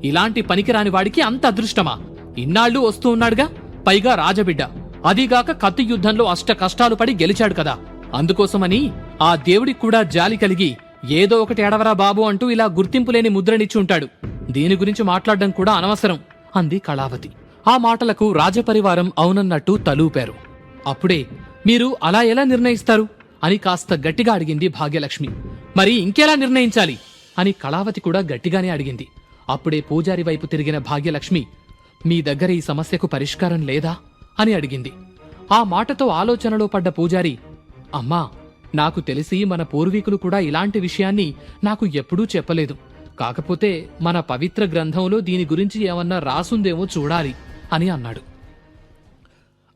ఇలాంటి పనికిరాని వాడికి అంత అదృష్టమా? ఇన్నాళ్లు వస్తూ ఉన్నాడుగా, పైగా రాజబిడ్డ. అదీగాక కత్తి యుద్ధంలో అష్ట కష్టాలు పడి గెలిచాడు కదా. అందుకోసమని ఆ దేవుడికి కూడా జాలి కలిగి ఏదో ఒకటి ఎడవరా బాబు అంటూ ఇలా గుర్తింపులేని ముద్రనిచ్చి ఉంటాడు. దీని గురించి మాట్లాడడం కూడా అనవసరం అంది కళావతి. ఆ మాటలకు రాజపరివారం అవునన్నట్టు తలూపారు. అప్పుడే మీరు అలా ఎలా నిర్ణయిస్తారు అని కాస్త గట్టిగా అడిగింది భాగ్యలక్ష్మి. మరి ఇంకెలా నిర్ణయించాలి అని కళావతి కూడా గట్టిగానే అడిగింది. అప్పుడే పూజారి వైపు తిరిగిన భాగ్యలక్ష్మి, మీ దగ్గర ఈ సమస్యకు పరిష్కారం లేదా అని అడిగింది. ఆ మాటతో ఆలోచనలో పడ్డ పూజారి, అమ్మా, నాకు తెలిసి మన పూర్వీకులు కూడా ఇలాంటి విషయాన్ని నాకు ఎప్పుడూ చెప్పలేదు. కాకపోతే మన పవిత్ర గ్రంథంలో దీని గురించి ఏమన్నా రాసుందేమో చూడాలి అని అన్నాడు.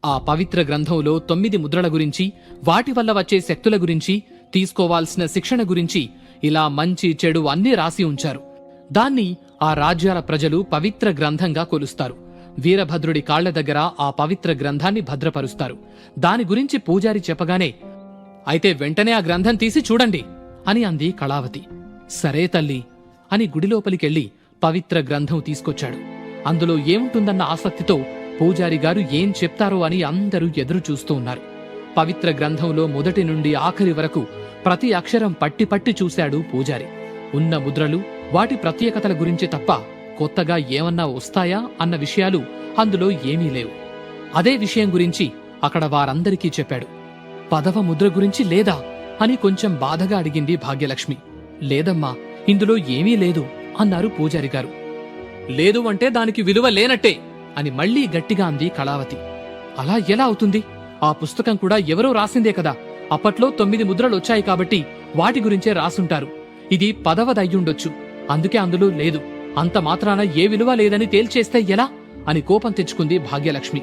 ఆ పవిత్ర గ్రంథంలో 9 ముద్రల గురించి, వాటి వల్ల వచ్చే శక్తుల గురించి, తీసుకోవాల్సిన శిక్షణ గురించి ఇలా మంచి చెడు అన్నీ రాసి ఉంచారు. దాన్ని ఆ రాజ్యాల ప్రజలు పవిత్ర గ్రంథంగా కొలుస్తారు. వీరభద్రుడి కాళ్ల దగ్గర ఆ పవిత్ర గ్రంథాన్ని భద్రపరుస్తారు. దాని గురించి పూజారి చెప్పగానే, అయితే వెంటనే ఆ గ్రంథం తీసి చూడండి అని అంది కళావతి. సరే తల్లి అని గుడిలోపలికెళ్లి పవిత్ర గ్రంథం తీసుకొచ్చాడు. అందులో ఏముంటుందన్న ఆసక్తితో పూజారి గారు ఏం చెప్తారో అని అందరూ ఎదురు చూస్తూ ఉన్నారు. పవిత్ర గ్రంథంలో మొదటి నుండి ఆఖరి వరకు ప్రతి అక్షరం పట్టి పట్టి చూశాడు పూజారి. ఉన్న ముద్రలు, వాటి ప్రత్యేకతల గురించి తప్ప కొత్తగా ఏమన్నా వస్తాయా అన్న విషయాలు అందులో ఏమీ లేవు. అదే విషయం గురించి అక్కడ వారందరికీ చెప్పాడు. 10వ ముద్ర గురించి లేదా అని కొంచెం బాధగా అడిగింది భాగ్యలక్ష్మి. లేదమ్మా, ఇందులో ఏమీ లేదు అన్నారు పూజారి గారు. లేదు అంటే దానికి విలువ లేనట్టే అని మళ్లీ గట్టిగా అంది కళావతి. అలా ఎలా అవుతుంది? ఆ పుస్తకం కూడా ఎవరో రాసిందే కదా. అప్పట్లో 9 ముద్రలు వచ్చాయి కాబట్టి వాటి గురించే రాసుంటారు. ఇది 10వదయ్యుండొచ్చు, అందుకే అందులో లేదు. అంత మాత్రాన ఏ విలువ లేదని తేల్చేస్తే ఎలా అని కోపం తెచ్చుకుంది భాగ్యలక్ష్మి.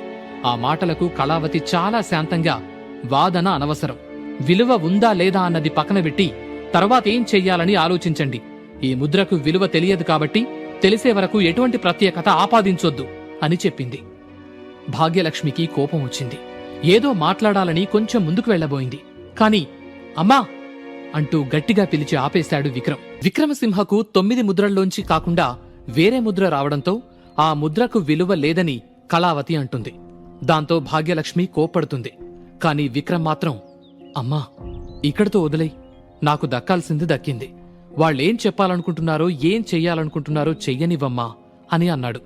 ఆ మాటలకు కళావతి చాలా శాంతంగా, వాదన అనవసరం, విలువ ఉందా లేదా అన్నది పక్కన పెట్టి తర్వాత ఏం చెయ్యాలని ఆలోచించండి. ఈ ముద్రకు విలువ తెలియదు కాబట్టి తెలిసే వరకు ఎటువంటి ప్రత్యేకత ఆపాదించొద్దు అని చెప్పింది. భాగ్యలక్ష్మికి కోపం వచ్చింది. ఏదో మాట్లాడాలని కొంచెం ముందుకు వెళ్లబోయింది. కాని అమ్మా అంటూ గట్టిగా పిలిచి ఆపేశాడు విక్రమ్. విక్రమసింహకు 9 ముద్రల్లోంచి కాకుండా వేరే ముద్ర రావడంతో ఆ ముద్రకు విలువ లేదని కళావతి అంటుంది. దాంతో భాగ్యలక్ష్మి కోప్పడుతుంది. కాని విక్రమ్ మాత్రం, అమ్మా ఇక్కడితో వదిలేయ్, నాకు దక్కాల్సింది దక్కింది. వాళ్ళేం చెప్పాలనుకుంటున్నారో ఏం చెయ్యాలనుకుంటున్నారో చెయ్యనివ్వమ్మా అని అన్నాడు.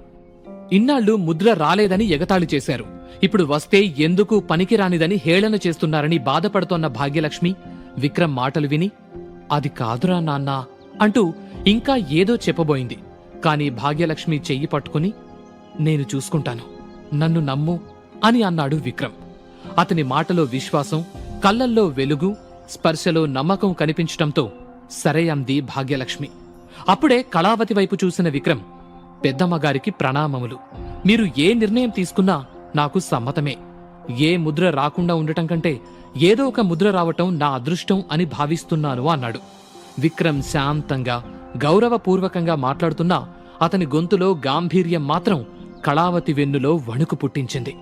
ఇన్నాళ్లు ముద్ర రాలేదని ఎగతాళి చేశారు. ఇప్పుడు వస్తే ఎందుకు పనికిరానిదని హేళన చేస్తున్నారని బాధపడుతోన్న భాగ్యలక్ష్మి విక్రమ్ మాటలు విని, అది కాదురా నాన్నా అంటూ ఇంకా ఏదో చెప్పబోయింది. కాని భాగ్యలక్ష్మి చెయ్యి పట్టుకుని, నేను చూసుకుంటాను, నన్ను నమ్ము అని అన్నాడు విక్రమ్. అతని మాటలో విశ్వాసం, కళ్ళల్లో వెలుగు, స్పర్శలో నమ్మకం కనిపించటంతో సరే అంది భాగ్యలక్ష్మి. అప్పుడే కళావతి వైపు చూసిన విక్రమ్, పెద్దమ్మగారికి ప్రణామములు. మీరు ఏ నిర్ణయం తీసుకున్నా నాకు సమ్మతమే. ఏ ముద్ర రాకుండా ఉండటం కంటే ఏదో ఒక ముద్ర రావటం నా అదృష్టం అని భావిస్తున్నాను అన్నాడు. విక్రమ్ శాంతంగా, గౌరవపూర్వకంగా మాట్లాడుతున్నా అతని గొంతులో గాంభీర్యం మాత్రం కళావతి వెన్నులో వణుకు పుట్టించింది.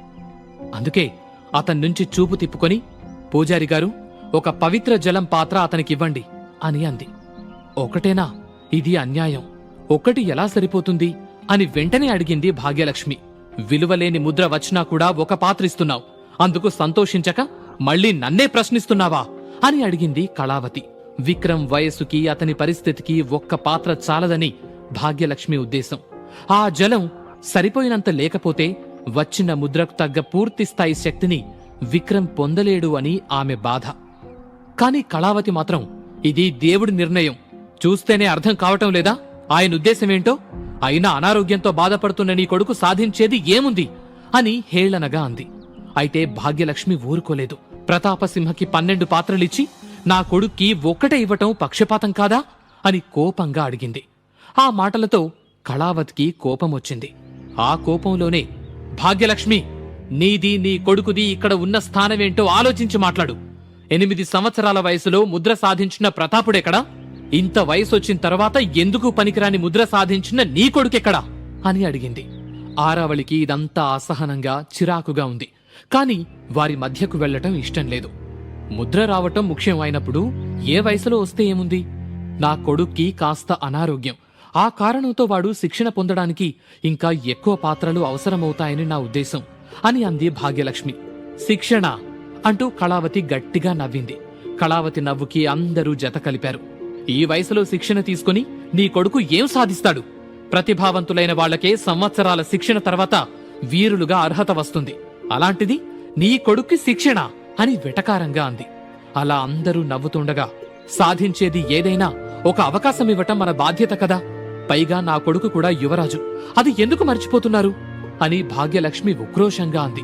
అందుకే అతన్నుంచి చూపు తిప్పుకొని, పూజారి గారు, ఒక పవిత్ర జలం పాత్ర అతనికివ్వండి అని అంది. ఒకటేనా? ఇది అన్యాయం. ఒక్కటి ఎలా సరిపోతుంది అని వెంటనే అడిగింది భాగ్యలక్ష్మి. విలువలేని ముద్ర వచ్చినా కూడా ఒక పాత్ర ఇస్తున్నావు, అందుకు సంతోషించక మళ్ళీ నన్నే ప్రశ్నిస్తున్నావా అని అడిగింది కళావతి. విక్రమ్ వయస్సుకి అతని పరిస్థితికి ఒక్క పాత్ర చాలదని భాగ్యలక్ష్మి ఉద్దేశం. ఆ జలం సరిపోయినంత లేకపోతే వచ్చిన ముద్రకు తగ్గ పూర్తిస్థాయి శక్తిని విక్రమ్ పొందలేడు అని ఆమె బాధ. కాని కళావతి మాత్రం, ఇది దేవుడి నిర్ణయం, చూస్తేనే అర్థం కావటం లేదా ఆయన ఉద్దేశమేంటో? అయినా అనారోగ్యంతో బాధపడుతున్న నీ కొడుకు సాధించేది ఏముంది అని హేళనగా అంది. అయితే భాగ్యలక్ష్మి ఊరుకోలేదు. ప్రతాపసింహకి 12 పాత్రలిచ్చి నా కొడుక్కి ఒక్కటే ఇవ్వటం పక్షపాతం కాదా అని కోపంగా అడిగింది. ఆ మాటలతో కళావతికి కోపమొచ్చింది. ఆ కోపంలోనే, భాగ్యలక్ష్మి, నీది నీ కొడుకుది ఇక్కడ ఉన్న స్థానమేంటో ఆలోచించి మాట్లాడు. 8 సంవత్సరాల వయసులో ముద్ర సాధించిన ప్రతాపుడెక్కడా? ఇంత వయసొచ్చిన తర్వాత ఎందుకు పనికిరాని ముద్ర సాధించిన నీ కొడుకెక్కడా అని అడిగింది. ఆరావళికి ఇదంతా అసహనంగా, చిరాకుగా ఉంది. కాని వారి మధ్యకు వెళ్లటం ఇష్టం లేదు. ముద్ర రావటం ముఖ్యం అయినప్పుడు ఏ వయసులో వస్తే ఏముంది? నా కొడుక్కి కాస్త అనారోగ్యం, ఆ కారణంతో వాడు శిక్షణ పొందడానికి ఇంకా ఎక్కువ పాత్రలు అవసరమవుతాయని నా ఉద్దేశం అని అంది భాగ్యలక్ష్మి. శిక్షణ అంటూ కళావతి గట్టిగా నవ్వింది. కళావతి నవ్వుకి అందరూ జత కలిపారు. ఈ వయసులో శిక్షణ తీసుకుని నీ కొడుకు ఏం సాధిస్తాడు? ప్రతిభావంతులైన వాళ్లకే సంవత్సరాల శిక్షణ తర్వాత వీరులుగా అర్హత వస్తుంది. అలాంటిది నీ కొడుక్కి శిక్షణ అని వెటకారంగా అంది. అలా అందరూ నవ్వుతుండగా, సాధించేది ఏదైనా ఒక అవకాశం ఇవ్వటం మన బాధ్యత కదా. పైగా నా కొడుకు కూడా యువరాజు, అది ఎందుకు మర్చిపోతున్నారు అని భాగ్యలక్ష్మి ఉక్రోషంగా అంది.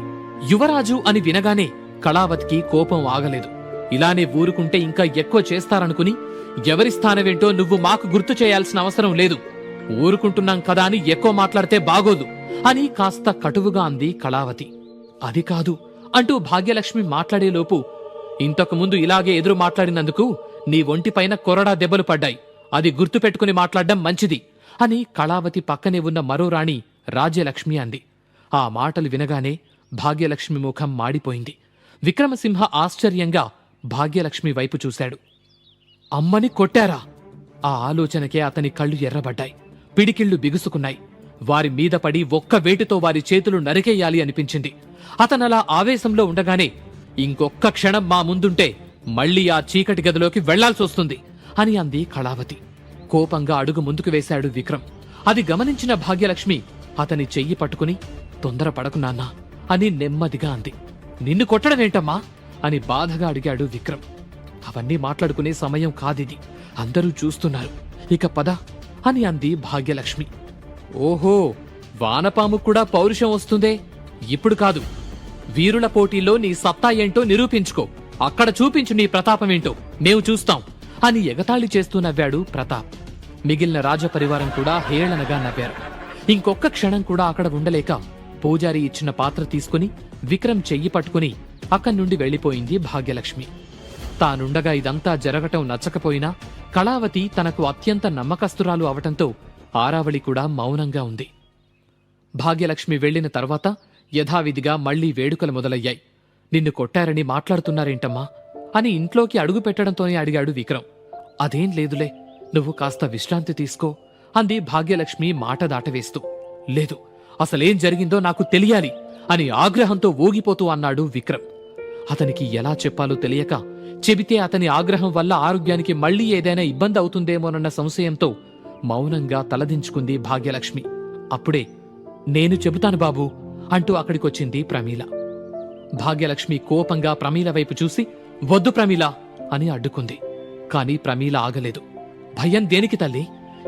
యువరాజు అని వినగానే కళావతికి కోపం ఆగలేదు. ఇలానే ఊరుకుంటే ఇంకా ఎక్కువ చేస్తారనుకుని, ఎవరి స్థానమేంటో నువ్వు మాకు గుర్తు చేయాల్సిన అవసరం లేదు, ఊరుకుంటున్నాం కదా అని ఎక్కువ మాట్లాడితే బాగోదు అని కాస్త కటువుగా అంది కళావతి. అది కాదు అంటూ భాగ్యలక్ష్మి మాట్లాడేలోపు, ఇంతకుముందు ఇలాగే ఎదురు మాట్లాడినందుకు నీ ఒంటిపైన కొరడా దెబ్బలు పడ్డాయి, అది గుర్తుపెట్టుకుని మాట్లాడడం మంచిది అని కళావతి పక్కనే ఉన్న మరో రాణి రాజ్యలక్ష్మి అంది. ఆ మాటలు వినగానే భాగ్యలక్ష్మి ముఖం మాడిపోయింది. విక్రమసింహ ఆశ్చర్యంగా భాగ్యలక్ష్మి వైపు చూశాడు. అమ్మని కొట్టారా? ఆ ఆలోచనకే అతని కళ్ళు ఎర్రబడ్డాయి, పిడికిళ్లు బిగుసుకున్నాయి. వారి మీద పడి ఒక్క వేటుతో వారి చేతులు నరికేయాలి అనిపించింది. అతనలా ఆవేశంలో ఉండగానే, ఇంకొక్క క్షణం మా ముందుంటే మళ్లీ ఆ చీకటి గదిలోకి వెళ్లాల్సొస్తుంది అని అంది కళావతి. కోపంగా అడుగు ముందుకు వేశాడు విక్రమ్. అది గమనించిన భాగ్యలక్ష్మి అతని చెయ్యి పట్టుకుని, తొందరపడకు నాన్నా అని నెమ్మదిగా అంది. నిన్ను కొట్టడమేంటమ్మా అని బాధగా అడిగాడు విక్రమ్. అవన్నీ మాట్లాడుకునే సమయం కాదిది, అందరూ చూస్తున్నారు, ఇక పద అని అంది భాగ్యలక్ష్మి. ఓహో, వానపాము కూడా పౌరుషం వస్తుందే. ఇప్పుడు కాదు, వీరుల పోటీలో నీ సత్తా ఏంటో నిరూపించుకో, అక్కడ చూపించు నీ ప్రతాపమేంటో, మేము చూస్తాం అని ఎగతాళి చేస్తూ నవ్వాడు ప్రతాప్. మిగిలిన రాజపరివారం కూడా హేళనగా నవ్వారు. ఇంకొక్క క్షణం కూడా అక్కడ ఉండలేక పూజారి ఇచ్చిన పాత్ర తీసుకుని విక్రమ్ చెయ్యి పట్టుకుని అక్కడి నుండి వెళ్లిపోయింది భాగ్యలక్ష్మి. తానుండగా ఇదంతా జరగటం నచ్చకపోయినా కళావతి తనకు అత్యంత నమ్మకస్తురాలు అవటంతో ఆరావళి కూడా మౌనంగా ఉంది. భాగ్యలక్ష్మి వెళ్లిన తర్వాత యథావిధిగా మళ్లీ వేడుకలు మొదలయ్యాయి. నిన్ను కొట్టారని మాట్లాడుతున్నారేంటమ్మా అని ఇంట్లోకి అడుగు పెట్టడంతోనే అడిగాడు విక్రమ్. అదేం లేదులే, నువ్వు కాస్త విశ్రాంతి తీసుకో అంది భాగ్యలక్ష్మి మాట దాటవేస్తూ. లేదు, అసలేం జరిగిందో నాకు తెలియాలి అని ఆగ్రహంతో ఊగిపోతూ అన్నాడు విక్రమ్. అతనికి ఎలా చెప్పాలో తెలియక, చెబితే అతని ఆగ్రహం వల్ల ఆరోగ్యానికి మళ్లీ ఏదైనా ఇబ్బంది అవుతుందేమోనన్న సంశయంతో మౌనంగా తలదించుకుంది భాగ్యలక్ష్మి. అప్పుడే నేను చెబుతాను బాబూ అంటూ అక్కడికొచ్చింది ప్రమీల. భాగ్యలక్ష్మి కోపంగా ప్రమీల వైపు చూసి వద్దు ప్రమీల అని అడ్డుకుంది. కాని ప్రమీల ఆగలేదు. భయం దేనికి తల్లి?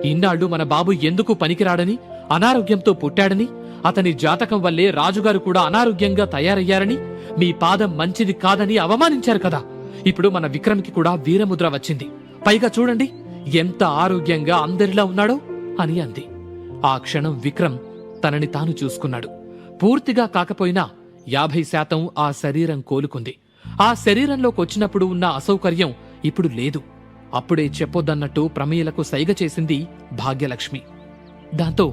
ఇన్నాళ్లు మన బాబు ఎందుకు పనికిరాడని, అనారోగ్యంతో పుట్టాడని, అతని జాతకం వల్లే రాజుగారు కూడా అనారోగ్యంగా తయారయ్యారని, మీ పాదం మంచిది కాదని అవమానించారు కదా. ఇప్పుడు మన విక్రమ్కి కూడా వీరముద్ర వచ్చింది. పైగా చూడండి ఎంత ఆరోగ్యంగా అందరిలా ఉన్నాడో అని అంది. ఆ క్షణం విక్రమ్ తనని తాను చూసుకున్నాడు. పూర్తిగా కాకపోయినా 50% ఆ శరీరం కోలుకుంది. ఆ శరీరంలోకొచ్చినప్పుడు ఉన్న అసౌకర్యం ఇప్పుడు లేదు. అప్పుడే చెప్పొద్దన్నట్టు ప్రమీలకు సైగ చేసింది భాగ్యలక్ష్మి. దాంతో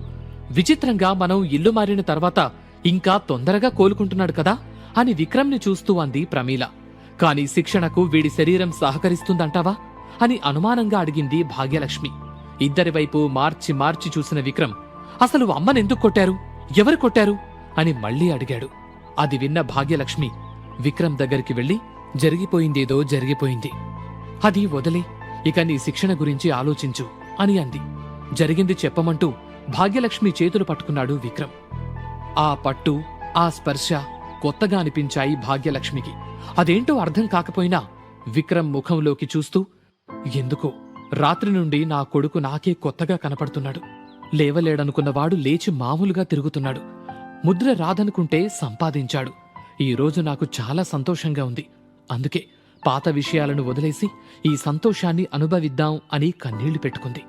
విచిత్రంగా మనం ఇల్లు మారిన తర్వాత ఇంకా తొందరగా కోలుకుంటున్నాడు కదా అని విక్రమ్ని చూస్తూ అంది ప్రమీల. కాని శిక్షణకు వీడి శరీరం సహకరిస్తుందంటావా అని అనుమానంగా అడిగింది భాగ్యలక్ష్మి. ఇద్దరి వైపు మార్చి మార్చి చూసిన విక్రమ్ అసలు అమ్మనెందుకు కొట్టారు, ఎవరు కొట్టారు అని మళ్లీ అడిగాడు. అది విన్న భాగ్యలక్ష్మి విక్రమ్ దగ్గరికి వెళ్లి జరిగిపోయిందేదో జరిగిపోయింది, అది వదిలే, ఇక నీ శిక్షణ గురించి ఆలోచించు అని అంది. జరిగింది చెప్పమంటూ భాగ్యలక్ష్మి చేతులు పట్టుకున్నాడు విక్రమ్. ఆ పట్టు, ఆ స్పర్శ కొత్తగా అనిపించాయి భాగ్యలక్ష్మికి. అదేంటో అర్థం కాకపోయినా విక్రమ్ ముఖంలోకి చూస్తూ, ఎందుకో రాత్రి నుండి నా కొడుకు నాకే కొత్తగా కనపడుతున్నాడు. లేవలేడనుకున్నవాడు లేచి మామూలుగా తిరుగుతున్నాడు. ముద్ర రాదనుకుంటే సంపాదించాడు. ఈ రోజు నాకు చాలా సంతోషంగా ఉంది. అందుకే పాత విషయాలను వదిలేసి ఈ సంతోషాన్ని అనుభవిద్దాం అని కన్నీళ్లు పెట్టుకుంది.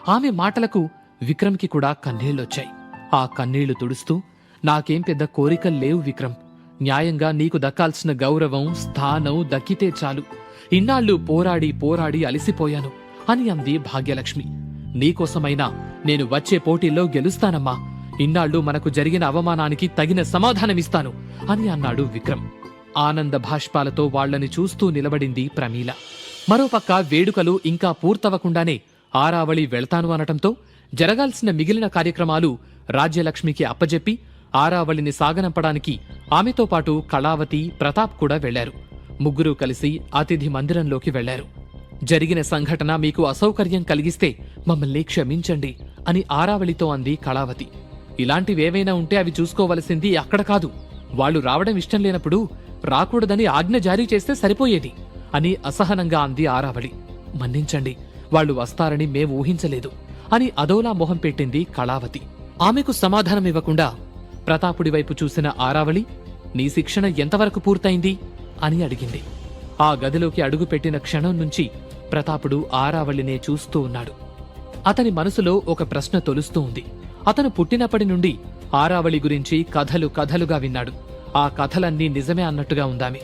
ఆమె మాటలకు విక్రమ్కి కూడా కన్నీళ్లొచ్చాయి. ఆ కన్నీళ్లు తుడుస్తూ, నాకేం పెద్ద కోరికలు లేవు విక్రమ్. న్యాయంగా నీకు దక్కాల్సిన గౌరవం, స్థానం దక్కితే చాలు. ఇన్నాళ్లు పోరాడి పోరాడి అలసిపోయాను అని అంది భాగ్యలక్ష్మి. నీకోసమైనా నేను వచ్చే పోటీల్లో గెలుస్తానమ్మా. ఇన్నాళ్లు మనకు జరిగిన అవమానానికి తగిన సమాధానమిస్తాను అని అన్నాడు విక్రమ్. ఆనంద భాష్పాలతో వాళ్లని చూస్తూ నిలబడింది ప్రమీల. మరోపక్క వేడుకలు ఇంకా పూర్తవకుండానే ఆరావళి వెళ్తాను అనటంతో జరగాల్సిన మిగిలిన కార్యక్రమాలు రాజ్యలక్ష్మికి అప్పజెప్పి ఆరావళిని సాగనంపడానికి ఆమెతో పాటు కళావతి, ప్రతాప్ కూడా వెళ్లారు. ముగ్గురూ కలిసి అతిథి మందిరంలోకి వెళ్లారు. జరిగిన సంఘటన మీకు అసౌకర్యం కలిగిస్తే మమ్మల్ని క్షమించండి అని ఆరావళితో అంది కళావతి. ఇలాంటివేవైనా ఉంటే అవి చూసుకోవలసింది అక్కడ కాదు. వాళ్లు రావడం ఇష్టం లేనప్పుడు రాకూడదని ఆజ్ఞ జారీ చేస్తే సరిపోయేది అని అసహనంగా అంది ఆరావళి. మన్నించండి, వాళ్లు వస్తారని మేం ఊహించలేదు అని అదోలా మొహం పెట్టింది కళావతి. ఆమెకు సమాధానమివ్వకుండా ప్రతాపుడి వైపు చూసిన ఆరావళి, నీ శిక్షణ ఎంతవరకు పూర్తయింది అని అడిగింది. ఆ గదిలోకి అడుగుపెట్టిన క్షణం నుంచి ప్రతాపుడు ఆరావళినే చూస్తూ ఉన్నాడు. అతని మనసులో ఒక ప్రశ్న తొలుస్తూ ఉంది. అతను పుట్టినప్పటి నుండి ఆరావళి గురించి కథలు కథలుగా విన్నాడు. ఆ కథలన్నీ నిజమే అన్నట్టుగా ఉందామె.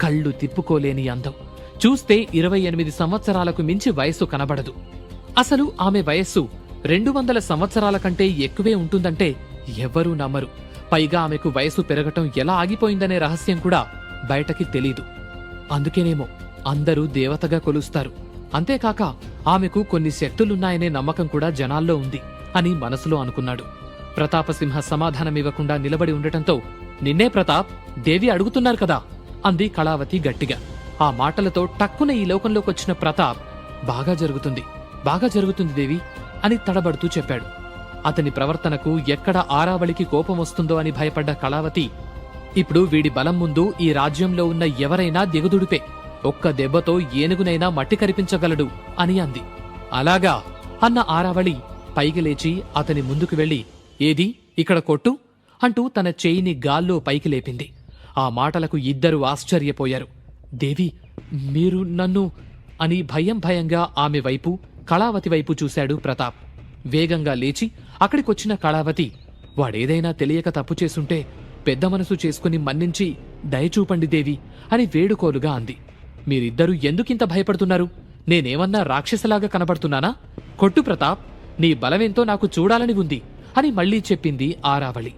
కళ్ళు తిప్పుకోలేని అందం, చూస్తే 28 సంవత్సరాలకు మించి వయస్సు కనబడదు. అసలు ఆమె వయస్సు 200 సంవత్సరాల కంటే ఎక్కువే ఉంటుందంటే ఎవ్వరూ నమ్మరు. పైగా ఆమెకు వయసు పెరగటం ఎలా ఆగిపోయిందనే రహస్యం కూడా బయటకి తెలీదు. అందుకేనేమో అందరూ దేవతగా కొలుస్తారు. అంతేకాక ఆమెకు కొన్ని శక్తులున్నాయనే నమ్మకం కూడా జనాల్లో ఉంది అని మనసులో అనుకున్నాడు. ప్రతాపసింహ సమాధానమివ్వకుండా నిలబడి ఉండటంతో, నిన్నే ప్రతాప్, దేవి అడుగుతున్నారు కదా అంది కళావతి గట్టిగా. ఆ మాటలతో టక్కున ఈ లోకంలోకొచ్చిన ప్రతాప్, బాగా జరుగుతుంది దేవి అని తడబడుతూ చెప్పాడు. అతని ప్రవర్తనకు ఎక్కడ ఆరావళికి కోపం వస్తుందో అని భయపడ్డ కళావతి, ఇప్పుడు వీడి బలం ముందు ఈ రాజ్యంలో ఉన్న ఎవరైనా దిగుదుడిపే. ఒక్క దెబ్బతో ఏనుగునైనా మట్టి కరిపించగలడు అని అంది. అలాగా అన్న ఆరావళి పైకి లేచి అతని ముందుకు వెళ్లి, ఏది ఇక్కడ కొట్టు అంటూ తన చేయిని గాల్లో పైకి లేపింది. ఆ మాటలకు ఇద్దరూ ఆశ్చర్యపోయారు. దేవి, మీరు నన్ను అని భయంగా ఆమె వైపు, కళావతి వైపు చూశాడు ప్రతాప్. వేగంగా లేచి అక్కడికొచ్చిన కళావతి వాడేదైనా తెలియక తప్పు చేసుంటే పెద్ద మనసు చేసుకుని మన్నించి దయచూపండి దేవి అని వేడుకోలుగా అంది. మీరిద్దరూ ఎందుకింత భయపడుతున్నారు? నేనేమన్నా రాక్షసలాగా కనబడుతున్నానా? కొట్టు ప్రతాప్, నీ బలమేంతో నాకు చూడాలని ఉంది అని మళ్లీ చెప్పింది ఆరావళి.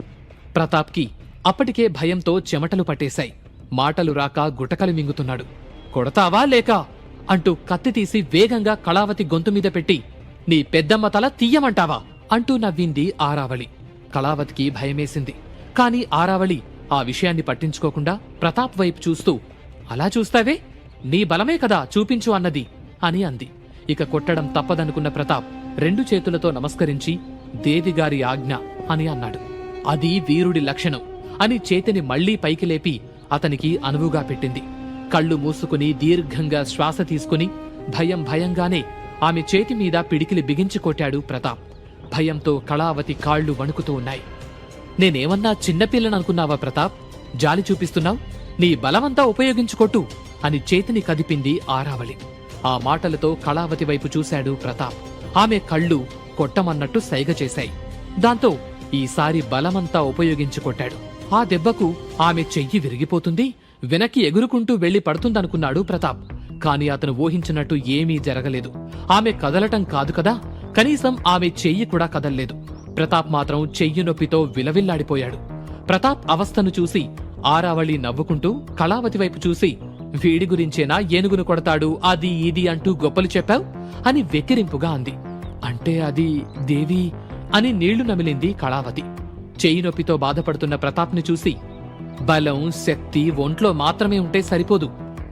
ప్రతాప్కి అప్పటికే భయంతో చెమటలు పట్టేశాయి. మాటలు రాక గుటకలు మింగుతున్నాడు. కొడతావా లేక అంటూ కత్తి తీసి వేగంగా కళావతి గొంతుమీద పెట్టి, నీ పెద్దమ్మ తల తీయమంటావా అంటూ నవ్వింది ఆరావళి. కళావతికి భయమేసింది. కాని ఆరావళి ఆ విషయాన్ని పట్టించుకోకుండా ప్రతాప్ వైపు చూస్తూ, అలా చూస్తావే, నీ బలమే కదా చూపించు అన్నది అని అంది. ఇక కొట్టడం తప్పదనుకున్న ప్రతాప్ 2 చేతులతో నమస్కరించి, దేవిగారి ఆజ్ఞ అని అన్నాడు. అది వీరుడి లక్షణం అని చేతిని మళ్లీ పైకి లేపి అతనికి అనువుగా పెట్టింది. కళ్ళు మూసుకుని దీర్ఘంగా శ్వాస తీసుకుని భయంగానే ఆమె చేతి మీద పిడికిలి బిగించి కొట్టాడు ప్రతాప్. భయంతో కళావతి కాళ్లు వణుకుతూ ఉన్నాయి. నేనేమన్నా చిన్నపిల్లననుకున్నావా ప్రతాప్? జాలి చూపిస్తున్నావు? నీ బలమంతా ఉపయోగించుకొట్టు అని చేతిని కదిపింది ఆరావళి. ఆ మాటలతో కళావతి వైపు చూశాడు ప్రతాప్. ఆమె కళ్ళు కొట్టమన్నట్టు సైగ చేశాయి. దాంతో ఈసారి బలమంతా ఉపయోగించి కొట్టాడు. ఆ దెబ్బకు ఆమె చెయ్యి విరిగిపోతుంది, వెనక్కి ఎగురుకుంటూ వెళ్లి పడుతుందనుకున్నాడు ప్రతాప్. కాని అతను ఊహించినట్టు ఏమీ జరగలేదు. ఆమె కదలటం కాదు కదా, కనీసం ఆమె చెయ్యి కూడా కదల్లేదు. ప్రతాప్ మాత్రం చెయ్యి నొప్పితో విలవిల్లాడిపోయాడు. ప్రతాప్ అవస్థను చూసి ఆరావళి నవ్వుకుంటూ కళావతి వైపు చూసి, వీడి గురించేనా ఏనుగును కొడతాడు అది ఇది అంటూ గొప్పలు చెప్పావు అని వెక్కిరింపుగా అంది. అంటే అది దేవి అని నీళ్లు నమిలింది కళావతి. చెయ్యి నొప్పితో బాధపడుతున్న ప్రతాప్ని చూసి, బలం శక్తి ఒంట్లో మాత్రమే ఉంటే సరిపోదు,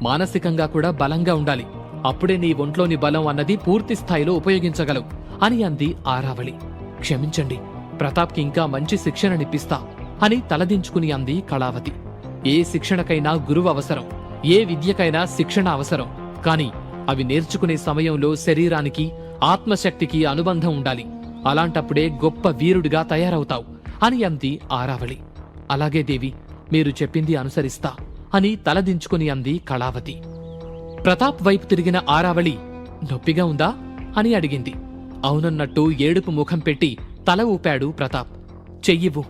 మానసికంగా కూడా బలంగా ఉండాలి. అప్పుడే నీ ఒంట్లోని బలం అన్నది పూర్తి స్థాయిలో ఉపయోగించగలవు అని అంది ఆరావళి. క్షమించండి, ప్రతాప్కి ఇంకా మంచి శిక్షణనిప్పిస్తా అని తలదించుకుని అంది కళావతి. ఏ శిక్షణకైనా గురువు అవసరం, ఏ విద్యకైనా శిక్షణ అవసరం. కాని అవి నేర్చుకునే సమయంలో శరీరానికి ఆత్మశక్తికి అనుబంధం ఉండాలి. అలాంటప్పుడే గొప్ప వీరుడిగా తయారవుతావు అని అంది ఆరావళి. అలాగే దేవి, మీరు చెప్పింది అనుసరిస్తా అని తలదించుకుని అంది కళావతి. ప్రతాప్ వైపు తిరిగిన ఆరావళి, నొప్పిగా ఉందా అని అడిగింది. అవునన్నట్టు ఏడుపు ముఖం పెట్టి తల ఊపాడు ప్రతాప్. చెయ్యివ్వు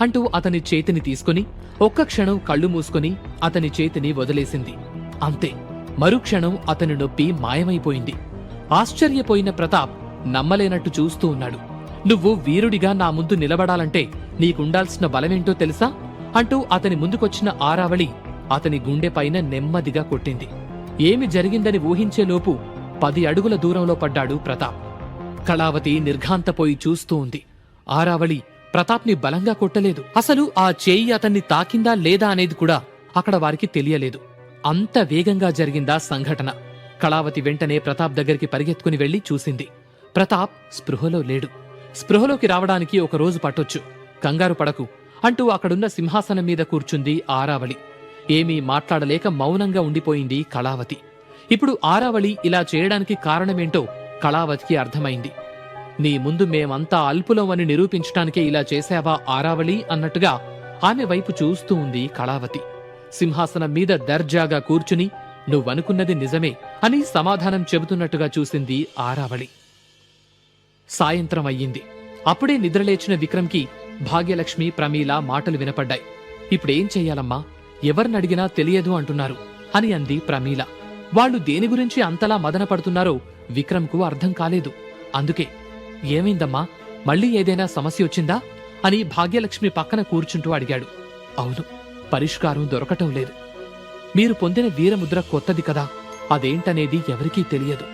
అంటూ అతని చేతిని తీసుకుని ఒక్క క్షణం కళ్ళు మూసుకుని అతని చేతిని వదిలేసింది. అంతే, మరుక్షణం అతని నొప్పి మాయమైపోయింది. ఆశ్చర్యపోయిన ప్రతాప్ నమ్మలేనట్టు చూస్తూ ఉన్నాడు. నువ్వు వీరుడిగా నా ముందు నిలబడాలంటే నీకుండాల్సిన బలమేంటో తెలుసా అంటూ అతని ముందుకొచ్చిన ఆరావళి అతని గుండెపైన నెమ్మదిగా కొట్టింది. ఏమి జరిగిందని ఊహించేలోపు 10 అడుగుల దూరంలో పడ్డాడు ప్రతాప్. కళావతి నిర్ఘాంతపోయి చూస్తూ ఉంది. ఆరావళి ప్రతాప్ని బలంగా కొట్టలేదు. అసలు ఆ చేయి అతన్ని తాకిందా లేదా అనేది కూడా అక్కడ వారికి తెలియలేదు. అంత వేగంగా జరిగిందా సంఘటన. కళావతి వెంటనే ప్రతాప్ దగ్గరికి పరిగెత్తుకుని వెళ్లి చూసింది. ప్రతాప్ స్పృహలో లేడు. స్పృహలోకి రావడానికి 1 రోజు పట్టొచ్చు, కంగారు పడకు అంటూ అక్కడున్న సింహాసనం మీద కూర్చుంది ఆరావళి. ఏమీ మాట్లాడలేక మౌనంగా ఉండిపోయింది కళావతి. ఇప్పుడు ఆరావళి ఇలా చేయడానికి కారణమేంటో కళావతికి అర్థమైంది. నీ ముందు మేమంతా అల్పులమని నిరూపించటానికే ఇలా చేశావా ఆరావళి అన్నట్టుగా ఆమె వైపు చూస్తూ ఉంది కళావతి. సింహాసనం మీద దర్జాగా కూర్చుని నువ్వనుకున్నది నిజమే అని సమాధానం చెబుతున్నట్టుగా చూసింది ఆరావళి. సాయంత్రం అయ్యింది. అప్పుడే నిద్రలేచిన విక్రమ్కి భాగ్యలక్ష్మి, ప్రమీల మాటలు వినపడ్డాయి. ఇప్పుడేం చెయ్యాలమ్మా, ఎవరినడిగినా తెలియదు అంటున్నారు అని అంది ప్రమీల. వాళ్లు దేని గురించి అంతలా మదన పడుతున్నారో విక్రమ్కు అర్థం కాలేదు. అందుకే, ఏమైందమ్మా, మళ్ళీ ఏదైనా సమస్య వచ్చిందా అని భాగ్యలక్ష్మి పక్కన కూర్చుంటూ అడిగాడు. అవును, పరిష్కారం దొరకటం లేదు. మీరు పొందిన వీరముద్ర కొత్తది కదా, అదేంటనేది ఎవరికీ తెలియదు.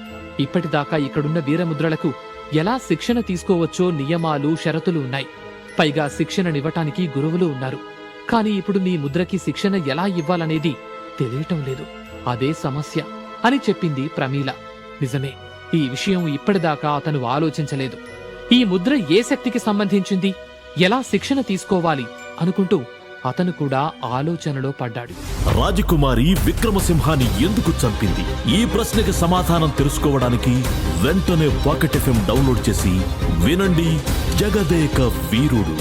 ఇప్పటిదాకా ఇక్కడున్న వీరముద్రలకు ఎలా శిక్షణ తీసుకోవచ్చో నియమాలు, షరతులు ఉన్నాయి. పైగా శిక్షణనివ్వటానికి గురువులు ఉన్నారు. కాని ఇప్పుడు నీ ముద్రకి శిక్షణ ఎలా ఇవ్వాలనేది తెలియటం లేదు. అదే సమస్య అని చెప్పింది ప్రమీల. నిజమే, ఈ విషయం ఇప్పటిదాకా అతను ఆలోచించలేదు. ఈ ముద్ర ఏ శక్తికి సంబంధించింది, ఎలా శిక్షణ తీసుకోవాలి అనుకుంటూ అతను కూడా ఆలోచనలో పడ్డాడు. రాజకుమారి విక్రమసింహాన్ని ఎందుకు చంపింది? ఈ ప్రశ్నకి సమాధానం తెలుసుకోవడానికి వెంటనే పాకెట్ FM డౌన్లోడ్ చేసి వినండి జగదేక వీరుడు.